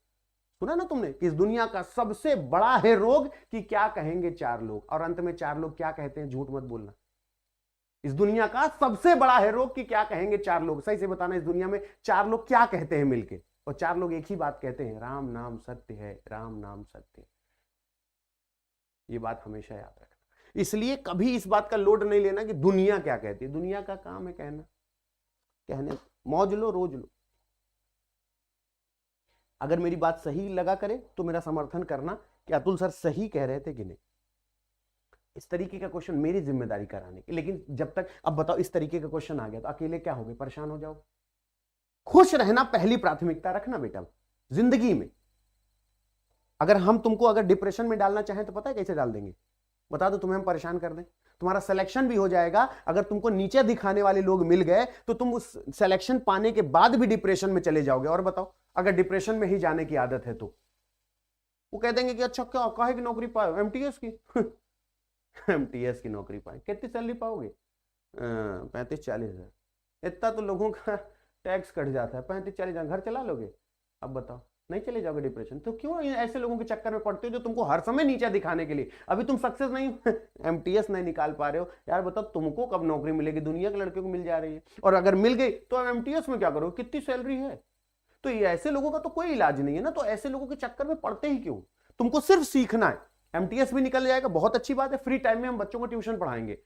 सुना ना तुमने कि इस दुनिया का सबसे बड़ा है रोग कि क्या कहेंगे 4 लोग? और अंत में 4 लोग क्या कहते हैं? झूठ मत बोलना। इस दुनिया का सबसे बड़ा है रोग कि क्या कहेंगे 4 लोग। सही से बताना, इस दुनिया में 4 लोग क्या कहते हैं मिलके? और 4 लोग एक ही बात कहते हैं, राम नाम सत्य है, राम नाम सत्य है। ये बात हमेशा याद रखना। इसलिए कभी इस बात का लोड नहीं लेना कि दुनिया क्या कहती है। दुनिया का काम है कहना, कहने मौज लो, रोज लो। अगर मेरी बात सही लगा करे तो मेरा समर्थन करना, कि अतुल सर सही कह रहे थे कि नहीं। इस तरीके का क्वेश्चन मेरी जिम्मेदारी कराने की। लेकिन जब तक, अब बताओ इस तरीके का क्वेश्चन आ गया तो अकेले क्या होगे, परेशान हो जाओगे। खुश रहना पहली प्राथमिकता रखना बेटा जिंदगी में। अगर हम तुमको अगर डिप्रेशन में डालना चाहें तो पता है कैसे डाल देंगे, बता दो, तुम्हें हम परेशान कर दें, तुम्हारा सिलेक्शन भी हो जाएगा। अगर तुमको नीचे दिखाने वाले लोग मिल गए तो तुम उस सिलेक्शन पाने के बाद भी डिप्रेशन में चले जाओगे। और बताओ अगर डिप्रेशन में ही जाने की आदत है तो वो कह देंगे कि अच्छा क्या काहे की नौकरी पाए, एमटीएस की एमटीएस की नौकरी पाए, कितनी सैलरी पाओगे, 35-40 हजार। इतना तो लोगों का टैक्स कट जाता है, 35-40 हजार घर चला लोगे। अब बताओ नहीं चले जाओगे डिप्रेशन। तो क्यों ऐसे लोगों के चक्कर में पड़ते हो जो तुमको हर समय नीचे दिखाने के लिए, अभी तुम सक्सेस नहीं एमटीएस नहीं निकाल पा रहे हो यार, बताओ तुमको कब नौकरी मिलेगी, दुनिया के लड़के को मिल जा रही है, और अगर मिल गई तो एमटीएस में क्या करोगे, कितनी सैलरी है। तो ये ऐसे लोगों का तो कोई इलाज नहीं है ना, तो ऐसे लोगों के चक्कर में पड़ते ही क्यों। तुमको सिर्फ सीखना है, एमटीएस भी निकल जाएगा, बहुत अच्छी बात है, फ्री टाइम में हम बच्चों को ट्यूशन पढ़ाएंगे,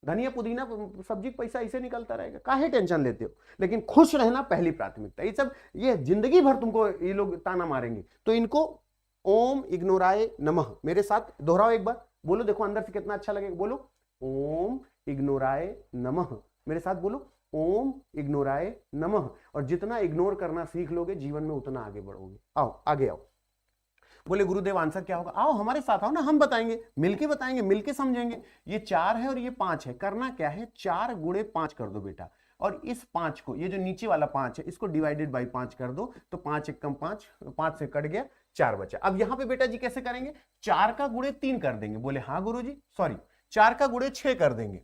धनिया पुदीना सब्जी पैसा इसे निकलता रहेगा, काहे टेंशन लेते हो। लेकिन खुश रहना पहली प्राथमिकता। ये सब ये जिंदगी भर तुमको ये लोग ताना मारेंगे, तो इनको ओम इग्नोराय नमः मेरे साथ दोहराओ एक बार, बोलो, देखो अंदर से कितना अच्छा लगेगा, बोलो ओम इग्नोराय नमः, मेरे साथ बोलो ओम इग्नोराय नमः। और जितना इग्नोर करना सीख लोगे जीवन में उतना आगे बढ़ोगे। आओ आगे आओ। बोले गुरुदेव आंसर क्या होगा, आओ हमारे साथ आओ ना, हम बताएंगे, मिलके बताएंगे, मिलके समझेंगे। ये 4 है और ये 5 है, करना क्या है, 4 गुणे 5 कर दो बेटा, और इस 5 को, ये जो नीचे वाला 5 है इसको डिवाइडेड बाई 5 कर दो, तो 5 एक कम 5, 5 से कट गया, 4 बचा। अब यहां पे बेटा जी कैसे करेंगे, 4 का गुणे 3 कर देंगे। बोले हाँ गुरुजी, सॉरी 4 का गुणे 6 कर देंगे,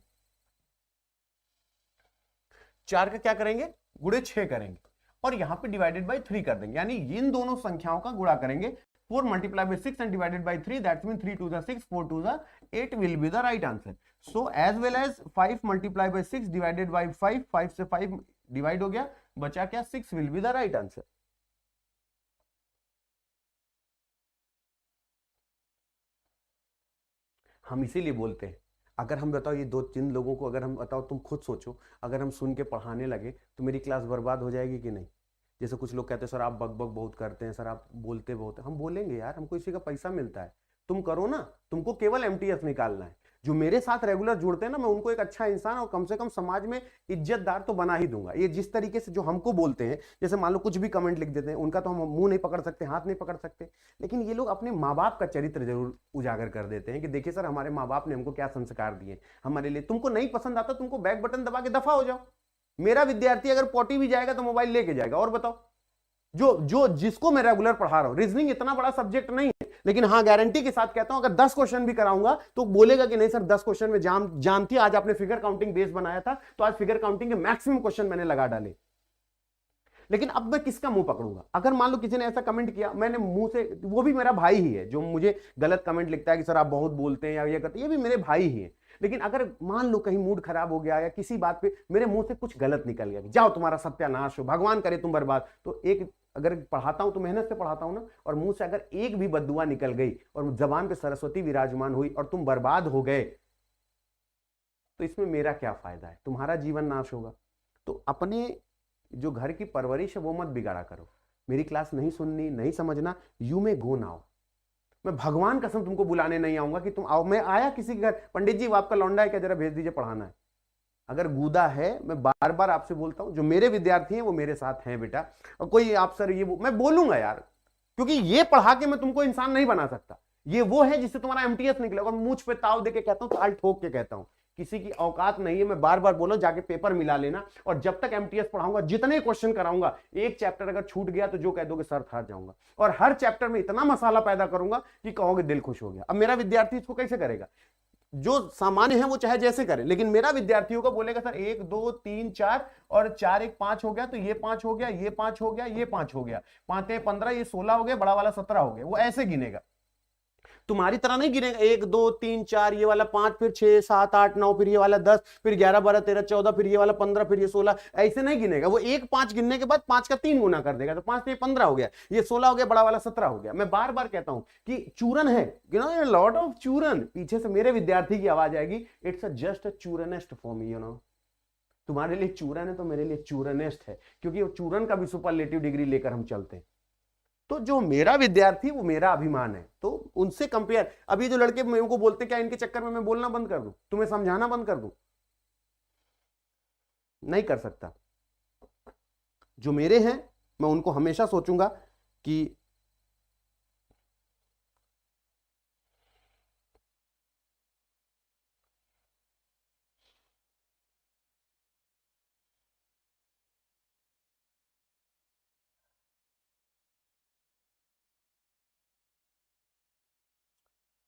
4 का क्या करेंगे, गुणे 6 करेंगे, और यहां पे डिवाइडेड बाई 3 कर देंगे, यानी इन दोनों संख्याओं का गुणा करेंगे। 4 multiplied by 6 and divided by 3, that means 3 to the 6, 4 to the 8 will be the right answer. So as well as 5 multiplied by 6 divided by 5, 5 से 5 डिवाइड हो गया, बचा क्या, 6 will be the right answer. हम इसीलिए बोलते हैं, अगर हम बताओ ये 2-3 लोगों को अगर हम बताओ, तुम खुद सोचो, अगर हम सुन के पढ़ाने लगे तो मेरी क्लास बर्बाद हो जाएगी कि नहीं। जैसे कुछ लोग कहते हैं सर आप बक बक बहुत करते हैं, सर आप बोलते बहुत हैं। हम बोलेंगे यार, हमको इसी का पैसा मिलता है, तुम करो ना, तुमको केवल एमटीएस निकालना है। जो मेरे साथ रेगुलर जुड़ते हैं ना, मैं उनको एक अच्छा इंसान और कम से कम समाज में इज्जतदार तो बना ही दूंगा। ये जिस तरीके से जो हमको बोलते हैं, जैसे मान लो कुछ भी कमेंट लिख देते हैं, उनका तो हम मुंह नहीं पकड़ सकते, हाथ नहीं पकड़ सकते, लेकिन ये लोग अपने माँ बाप का चरित्र जरूर उजागर कर देते हैं कि देखिए सर हमारे माँ बाप ने हमको क्या संस्कार दिए हमारे लिए। तुमको नहीं पसंद आता, तुमको बैक बटन दबा के दफा हो जाओ। मेरा विद्यार्थी अगर पॉटी भी जाएगा तो मोबाइल लेके जाएगा। और बताओ, जो जिसको मैं रेगुलर पढ़ा रहा हूं, रीजनिंग इतना बड़ा सब्जेक्ट नहीं है, लेकिन हाँ गारंटी के साथ कहता हूं अगर 10 क्वेश्चन भी कराऊंगा तो बोलेगा कि नहीं सर 10 क्वेश्चन में जानती, आज आपने फिगर काउंटिंग बेस बनाया था तो आज फिगर काउंटिंग के मैक्सिमम क्वेश्चन मैंने लगा डाले। लेकिन अब मैं किसका मुंह पकड़ूंगा। अगर मान लो किसी ने ऐसा कमेंट किया, मैंने मुंह से, वो भी मेरा भाई ही है जो मुझे गलत कमेंट लिखता है कि सर आप बहुत बोलते हैं या ये करते हैं, ये भी मेरे भाई ही है। लेकिन अगर मान लो कहीं मूड खराब हो गया या किसी बात पे मेरे मुंह से कुछ गलत निकल गया, जाओ तुम्हारा सत्यानाश हो, भगवान करे तुम बर्बाद, तो एक अगर पढ़ाता हूं तो मेहनत से पढ़ाता हूं ना, और मुंह से अगर एक भी बद्दुआ निकल गई और जबान पे सरस्वती विराजमान हुई और तुम बर्बाद हो गए, तो इसमें मेरा क्या फायदा है, तुम्हारा जीवन नाश होगा। तो अपने जो घर की परवरिश है वो मत बिगाड़ा करो। मेरी क्लास नहीं सुननी, नहीं समझना, यू में गो नाउ। मैं भगवान कसम तुमको बुलाने नहीं आऊंगा कि तुम आओ। मैं आया किसी के घर, पंडित जी वो आपका लौंडा है क्या, जरा भेज दीजिए पढ़ाना है। अगर गूदा है, मैं बार बार आपसे बोलता हूं, जो मेरे विद्यार्थी हैं वो मेरे साथ हैं बेटा। और कोई आप सर ये मैं बोलूंगा यार, क्योंकि ये पढ़ा के मैं तुमको इंसान नहीं बना सकता। ये वो है जिससे तुम्हारा एमटीएस निकलेगा। और मुझ पे ताव देके कहता हूं, ताल ठोक के कहता हूं, किसी की औकात नहीं है। मैं बार बार बोला जाके पेपर मिला लेना, और जब तक एमटीएस पढ़ाऊंगा, जितने क्वेश्चन कराऊंगा, एक चैप्टर अगर छूट गया तो जो कह दोगे सर हार जाऊंगा। और हर चैप्टर में इतना मसाला पैदा करूंगा कि कहोगे दिल खुश हो गया। अब मेरा विद्यार्थी इसको कैसे करेगा, जो सामान्य है वो चाहे जैसे करे, लेकिन मेरा विद्यार्थियों को बोलेगा सर 1 2 3 4 और 4 1 5 हो गया, तो ये 5 हो गया, ये 5 हो गया, ये 5 हो गया, 5 1 15, ये 16 हो गया, बड़ा वाला 17 हो गया। वो ऐसे गिनेगा, तुम्हारी तरह नहीं गिनेगा 1 2 3 4, ये वाला 5, फिर 6 7 8 9, फिर ये वाला 10, फिर 11 12 13 14, फिर ये वाला 15, फिर ये 16, ऐसे नहीं गिनेगा। वो 1 5 गिनने के बाद 5 का 3 गुना कर देगा, तो 5 में 15 हो गया, ये 16 हो गया, बड़ा वाला 17 हो गया। मैं बार बार कहता हूं कि चूरन है, यू नो, लॉट ऑफ चूरन। पीछे से मेरे विद्यार्थी की आवाज आएगी, इट्स जस्ट अ चूरनेस्ट फॉर मी, यू नो। तुम्हारे लिए चूरन है तो मेरे लिए चूरनेस्ट है, क्योंकि चूरन का भी सुपरलेटिव डिग्री लेकर हम चलते हैं। तो जो मेरा विद्यार्थी वो मेरा अभिमान है, तो उनसे कंपेयर। अब ये जो लड़के मेरे को बोलते, क्या इनके चक्कर में मैं बोलना बंद कर दूं, तुम्हें समझाना बंद कर दूं? नहीं कर सकता। जो मेरे हैं मैं उनको हमेशा सोचूंगा कि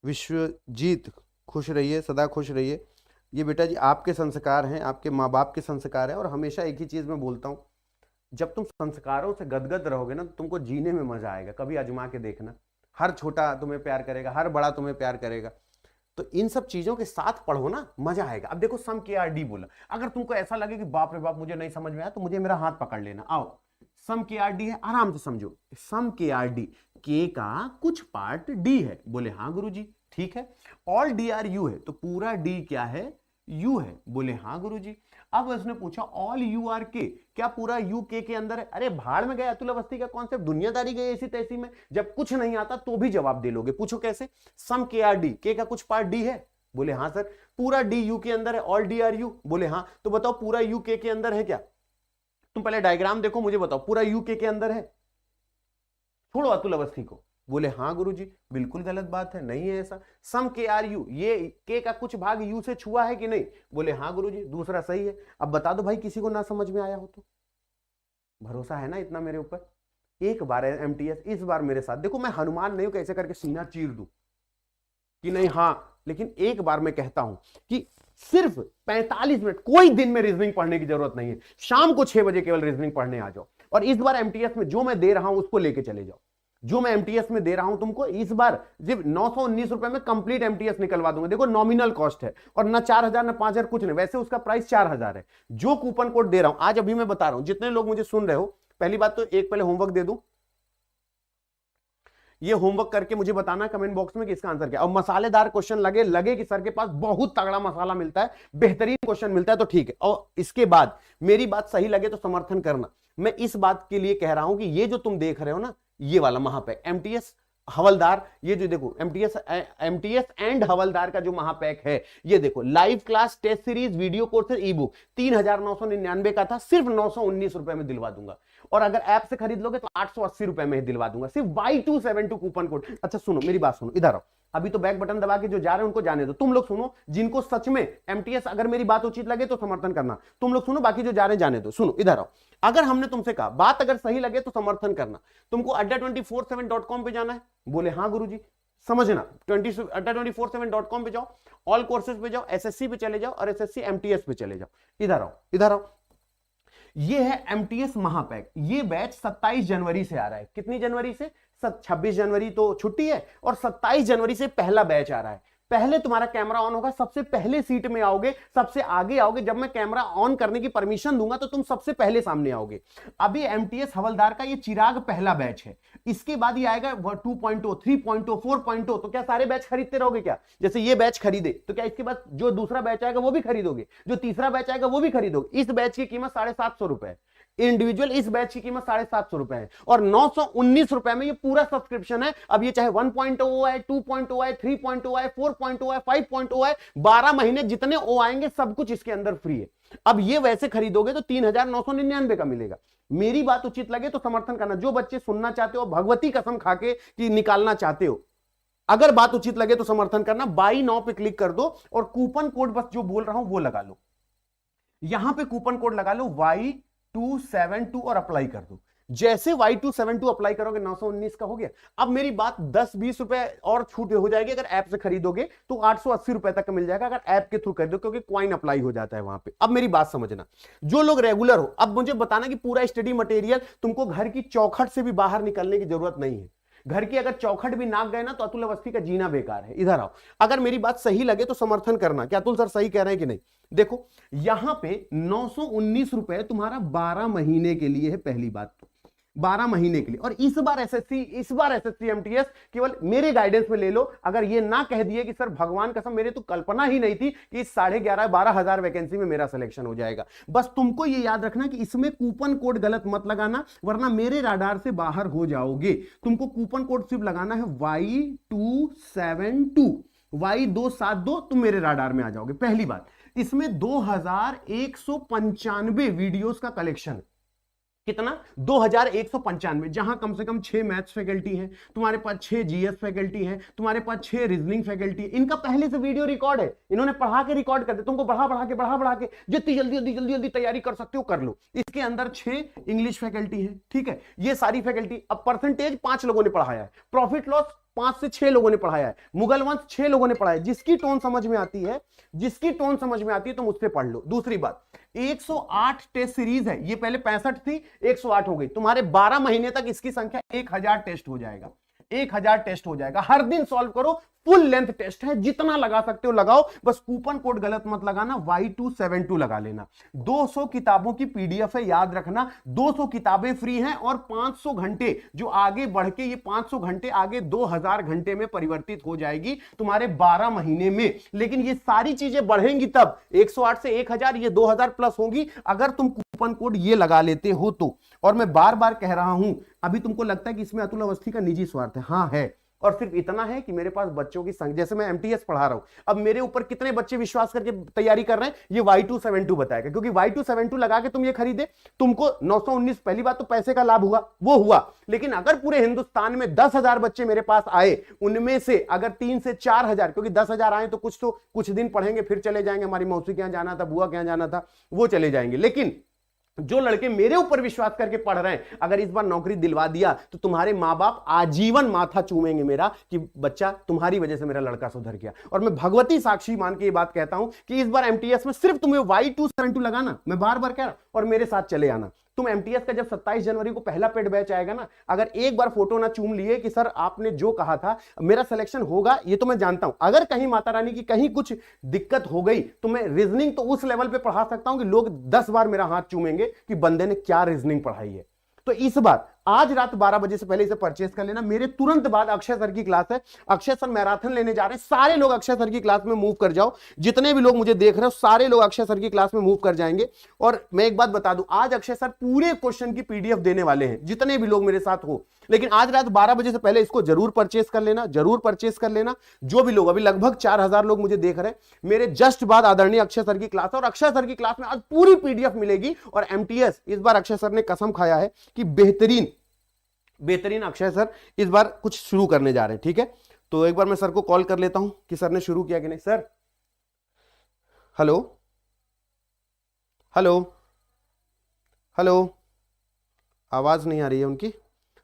विश्वजीत खुश रहिए, सदा खुश रहिए। ये बेटा जी आपके संस्कार हैं, आपके माँ बाप के संस्कार हैं। और हमेशा एक ही चीज मैं बोलता हूं, जब तुम संस्कारों से गदगद रहोगे ना, तो तुमको जीने में मजा आएगा। कभी आजमा के देखना, हर छोटा तुम्हें प्यार करेगा, हर बड़ा तुम्हें प्यार करेगा। तो इन सब चीजों के साथ पढ़ो ना, मजा आएगा। अब देखो सम के आर डी बोला, अगर तुमको ऐसा लगे कि बाप रे बाप मुझे नहीं समझ में आया, तो मुझे मेरा हाथ पकड़ लेना, आओ सम के आर डी है, आराम से समझो। सम के आर डी, के का कुछ पार्ट डी है, बोले हाँ गुरुजी ठीक है। ऑल डी आर यू है, तो पूरा डी क्या है, यू है, बोले हाँ गुरुजी। अब उसने पूछा ऑल यू आर के, क्या पूरा यू के अंदर है? अरे भाड़ में गए अतुल अवस्थी का कॉन्सेप्ट, दुनियादारी गई ऐसी तैसी में। जब कुछ नहीं आता तो भी जवाब दे लोगे, पूछो कैसे। सम के आर डी, के का कुछ पार्ट डी है, बोले हाँ सर। पूरा डी यू के अंदर है, ऑल डी आर यू, बोले हाँ। तो बताओ पूरा यू के अंदर है क्या? तुम पहले डायग्राम देखो, मुझे बताओ पूरा यू के अंदर है? छोड़ो अतुल अवस्थी को, बोले हाँ गुरुजी। बिल्कुल गलत बात है, नहीं है ऐसा। सम के आर यू, ये के का कुछ भाग यू से छुआ है कि नहीं, बोले हाँ गुरुजी, दूसरा सही है। अब बता दो भाई किसी को ना समझ में आया हो तो। भरोसा है ना इतना मेरे ऊपर? एक बार एमटीएस, इस बार मेरे साथ देखो, मैं हनुमान नहीं हूं कैसे करके सीना चीर दूं कि नहीं, हाँ, लेकिन एक बार मैं कहता हूं कि सिर्फ 45 मिनट, कोई दिन में रीजनिंग पढ़ने की जरूरत नहीं है। शाम को 6 बजे केवल रीजनिंग पढ़ने आ जाओ, और इस बार एमटीएस में जो मैं दे रहा हूं उसको लेके चले जाओ। जो मैं एमटीएस में दे रहा हूं तुमको, इस बार सिर्फ 919 रुपए में कंप्लीट एमटीएस निकलवा दूंगा। देखो नॉमिनल कॉस्ट है, और ना 4000 ना 5000 कुछ नहीं, वैसे उसका प्राइस 4000 है। जो कूपन कोड दे रहा हूं आज, अभी मैं बता रहा हूं, जितने लोग मुझे सुन रहे हो, पहली बात तो एक पहले होमवर्क दे दूं, ये होमवर्क करके मुझे बताना कमेंट बॉक्स में कि इसका आंसर क्या। और मसालेदार क्वेश्चन लगे कि सर के पास बहुत तगड़ा मसाला मिलता है, बेहतरीन क्वेश्चन मिलता है, तो ठीक है। और इसके बाद मेरी बात सही लगे तो समर्थन करना। मैं इस बात के लिए कह रहा हूं कि ये जो तुम देख रहे हो ना, ये वाला महापैक एमटीएस हवलदार, ये जो देखो एमटीएस एंड हवलदार का जो महापैक है, ये देखो live class test series video courses e book 3999 का था, सिर्फ 919 रुपए में दिलवा दूंगा। और अगर ऐप से खरीद लोगे तो 880 रुपए में ही दिलवा दूंगा, सिर्फ Y272 कूपन कोड। अच्छा सुनो मेरी बात सुनो, इधर आओ। अभी तो बैक बटन दबा के जो जा रहे हैं उनको जाने दो। तुम लोग सुनो, जिनको सच में एमटीएस, अगर मेरी बात उचित लगे तो समर्थन करना। तुम लोग सुनो, बाकी जो जा रहे हैं जाने दो। सुनो इधर आओ, अगर हमने तुमसे कहा बात अगर सही लगे तो समर्थन करना। तुमको adda247.com पे जाना है, बोले हाँ गुरुजी, समझना। adda247.com पे जाओ, ऑल कोर्सेज पे जाओ, एसएससी पे चले जाओ, और एसएससी एमटीएस पे चले जाओ। इधर आओ, इधर आओ। ये है एमटीएस महापैक। ये बैच 27 जनवरी से आ रहा है। कितनी जनवरी से? 26 जनवरी तो छुट्टी है, और 27 जनवरी से पहला बैच आ रहा है। पहले तुम्हारा कैमरा ऑन होगा, सबसे पहले सीट में आओगे, सबसे आगे आओगे। जब मैं कैमरा ऑन करने की परमिशन दूंगा तो तुम सबसे पहले सामने आओगे। अभी एमटीएस हवलदार का ये चिराग पहला बैच है। इसके बाद ये आएगा 2.0, 3.0, 4.0। तो क्या सारे बैच खरीदते रहोगे क्या? जैसे ये बैच खरीदे तो क्या इसके बाद जो दूसरा बैच आएगा वो भी खरीदोगे, जो तीसरा बैच आएगा वो भी खरीदोगे? इस बैच की कीमत 750 रुपए है इंडिविजुअल, इस बैच की कीमत 750 रुपए है, और 919 रुपए में ये पूरा सब्सक्रिप्शन है। अब ये चाहे 1.0 है, 2.0 है, 3.0 है, 4.0 है, 5.0 है, 12 महीने जितने ओ आएंगे सब कुछ इसके अंदर फ्री है। अब ये वैसे खरीदोगे तो 3999 का मिलेगा। मेरी बात उचित लगे तो समर्थन करना। जो बच्चे सुनना चाहते हो, भगवती कसम खाके कि निकालना चाहते हो, अगर बात उचित लगे तो समर्थन करना। बाई नाउ पे क्लिक कर दो, और कूपन कोड बस जो बोल रहा हूं वो लगा लो। यहां पे कूपन कोड लगा लो Y272 और अप्लाई कर दो। जैसे Y272 अप्लाई करोगे 919 का हो गया। अब मेरी बात 10-20 रुपए और छूट हो जाएगी। अगर ऐप से खरीदोगे तो 880 रुपए तक का मिल जाएगा, अगर ऐप के थ्रू खरीदो, क्योंकि कॉइन अप्लाई हो जाता है वहां पे। अब मेरी बात समझना, जो लोग रेगुलर हो, अब मुझे बताना कि पूरा स्टडी मटेरियल तुमको घर की चौखट से भी बाहर निकलने की जरूरत नहीं है। घर की अगर चौखट भी नाक गए ना तो अतुल अवस्थी का जीना बेकार है। इधर आओ, अगर मेरी बात सही लगे तो समर्थन करना। क्या अतुल सर सही कह रहे हैं कि नहीं? देखो यहां पे 919 रुपए तुम्हारा 12 महीने के लिए है, पहली बात। 12 महीने के लिए। और इस बार एसएससी एमटीएस केवल मेरे गाइडेंस में ले लो। अगर ये ना कह दिए कि सर भगवान कसम मेरे तो कल्पना ही नहीं थी कि 11,500-12,000 वैकेंसी में मेरा सिलेक्शन हो जाएगा। बस तुमको ये याद रखना कि इसमें कूपन कोड गलत मत लगाना, वरना मेरे राडार से बाहर हो जाओगे। तुमको कूपन कोड सिर्फ लगाना है Y272, Y272, तुम मेरे राडार में आ जाओगे। पहली बात, इसमें 2195 वीडियोस का कलेक्शन। कितना? 2195, जहां कम से कम 6 मैथ्स फैकल्टी हैं, तुम्हारे पास 6 जीएस फैकल्टी हैं, तुम्हारे पास 6 रीजनिंग फैकल्टी है। इनका पहले से वीडियो रिकॉर्ड है, इन्होंने पढ़ा के रिकॉर्ड कर दे। तुमको बढ़ा के जितनी जल्दी तैयारी कर सकते हो कर लो। इसके अंदर 6 इंग्लिश फैकल्टी है, ठीक है, ये सारी फैकल्टी। अब परसेंटेज 5 लोगों ने पढ़ाया है, प्रॉफिट लॉस 5 से 6 लोगों ने पढ़ाया है, मुगल वंश 6 लोगों ने पढ़ाया है। जिसकी टोन समझ में आती है तो मुझसे पढ़ लो। दूसरी बात, 108 टेस्ट सीरीज है, ये पहले 65 थी, 108 हो गई। तुम्हारे 12 महीने तक इसकी संख्या 1000 टेस्ट हो जाएगा। 1000 टेस्ट हो जाएगा, हर दिन सॉल्व करो, फुल लेंथ टेस्ट है, जितना लगा सकते हो लगाओ। बस कूपन कोड गलत मत लगाना, Y272 लगा लेना। 200 किताबों की पीडीएफ है, याद रखना 200 किताबें फ्री हैं और 500 घंटे जो आगे बढ़ के ये 500 घंटे आगे 2000 घंटे में परिवर्तित हो जाएगी तुम्हारे 12 महीने में। लेकिन ये सारी चीजें बढ़ेंगी तब, 108 से 1000, ये 2000 प्लस होंगी अगर तुम कूपन कोड ये लगा लेते हो तो। और मैं बार बार कह रहा हूं, अभी तुमको लगता है कि इसमें अतुल अवस्थी का निजी स्वार्थ है, हाँ है। और सिर्फ इतना है कि मेरे पास बच्चों की संख्या, जैसे मैं एमटीएस पढ़ा रहा हूं, अब मेरे ऊपर कितने बच्चे विश्वास करके तैयारी कर रहे हैं ये Y272 बताएगा। क्योंकि Y272 लगा के तुम ये खरीदे, तुमको 919, पहली बात तो पैसे का लाभ हुआ, वो हुआ। लेकिन अगर पूरे हिंदुस्तान में 10,000 बच्चे मेरे पास आए, उनमें से अगर 3 से 4,000, क्योंकि 10,000 आए तो कुछ दिन पढ़ेंगे फिर चले जाएंगे, हमारी मौसी के यहां जाना था, बुआ के यहां जाना था, वो चले जाएंगे। लेकिन जो लड़के मेरे ऊपर विश्वास करके पढ़ रहे हैं, अगर इस बार नौकरी दिलवा दिया तो तुम्हारे मां बाप आजीवन माथा चूमेंगे मेरा कि बच्चा तुम्हारी वजह से मेरा लड़का सुधर गया। और मैं भगवती साक्षी मान के ये बात कहता हूं कि इस बार एमटीएस में सिर्फ तुम्हें Y272 लगाना, मैं बार बार कह रहा हूं, और मेरे साथ चले आना। तुम एमटीएस का जब 27 जनवरी को पहला पेड बैच आएगा ना, अगर एक बार फोटो ना चूम लिए कि सर आपने जो कहा था मेरा सिलेक्शन होगा, ये तो मैं जानता हूं। अगर कहीं माता रानी की कहीं कुछ दिक्कत हो गई तो मैं रीजनिंग तो उस लेवल पे पढ़ा सकता हूं कि लोग 10 बार मेरा हाथ चूमेंगे कि बंदे ने क्या रीजनिंग पढ़ाई है। तो इस बार आज रात 12 बजे से पहले इसे परचेस कर लेना। मेरे तुरंत बाद अक्षय सर की क्लास है, अक्षय सर मैराथन लेने जा रहे हैं। सारे लोग अक्षय सर की क्लास में मूव कर जाओ, जितने भी लोग मुझे देख रहे हो सारे लोग अक्षय सर की क्लास में मूव कर जाएंगे। और मैं एक बात बता दूं, आज अक्षय सर पूरे क्वेश्चन की पीडीएफ देने वाले हैं, जितने भी लोग मेरे साथ हो। लेकिन आज रात 12 बजे से पहले इसको जरूर परचेस कर लेना, जरूर परचेस कर लेना। जो भी लोग, अभी लगभग 4000 लोग मुझे देख रहे हैं, मेरे जस्ट बाद आदरणीय अक्षय सर की क्लास है, और अक्षय सर की क्लास में आज पूरी पीडीएफ मिलेगी। और एमटीएस इस बार अक्षय सर ने कसम खाया है कि बेहतरीन अक्षय सर इस बार कुछ शुरू करने जा रहे हैं, ठीक है। तो एक बार मैं सर को कॉल कर लेता हूं कि सर ने शुरू किया कि नहीं। सर, हेलो हेलो हेलो, आवाज नहीं आ रही है उनकी।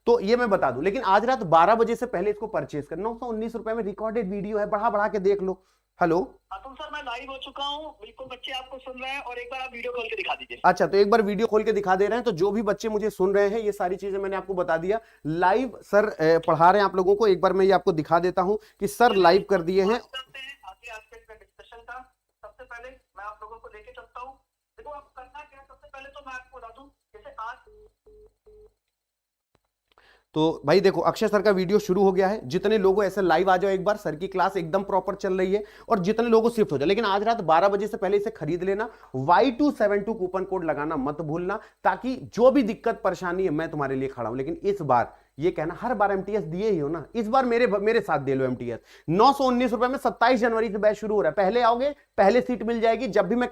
तो ये मैं बता दूं, लेकिन आज रात 12 बजे से पहले इसको परचेस कर। 919 रुपए में रिकॉर्डेड वीडियो है, बढ़ा के देख लो। हेलो अतुल सर, मैं लाइव हो चुका हूँ, बिल्कुल बच्चे आपको सुन रहे हैं, और एक बार आप वीडियो खोल के दिखा दीजिए। अच्छा, तो एक बार वीडियो खोल के दिखा दे रहे हैं। तो जो भी बच्चे मुझे सुन रहे हैं, ये सारी चीजें मैंने आपको बता दिया। लाइव सर पढ़ा रहे हैं आप लोगों को। एक बार मैं ये आपको दिखा देता हूं कि सर लाइव कर दिए हैं। आगे एस्पेक्ट में डिस्कशन का सबसे पहले मैं आप लोगों को लेके चलता हूँ। देखो आप करना क्या है, सबसे पहले तो मैं आपको बता दूं, जैसे आज तो भाई देखो, अक्षय सर का वीडियो शुरू हो गया है। जितने लोगों ऐसे लाइव आ जाओ, एक बार सर की क्लास एकदम प्रॉपर चल रही है, और जितने लोगों शिफ्ट हो जाओ। लेकिन आज रात 12 बजे से पहले इसे खरीद लेना। Y272 कूपन कोड लगाना मत भूलना, ताकि जो भी दिक्कत परेशानी है मैं तुम्हारे लिए खड़ा हूं। लेकिन इस बार ये कहना, हर बार एमटीएस दिए ही हो ना, इस बार मेरे साथ दे लो एमटीएस। 919 रुपए में 27 जनवरी से बैच शुरू हो रहा है। पहले आओगे, पहले सीट मिल जाएगी। जब भी मैं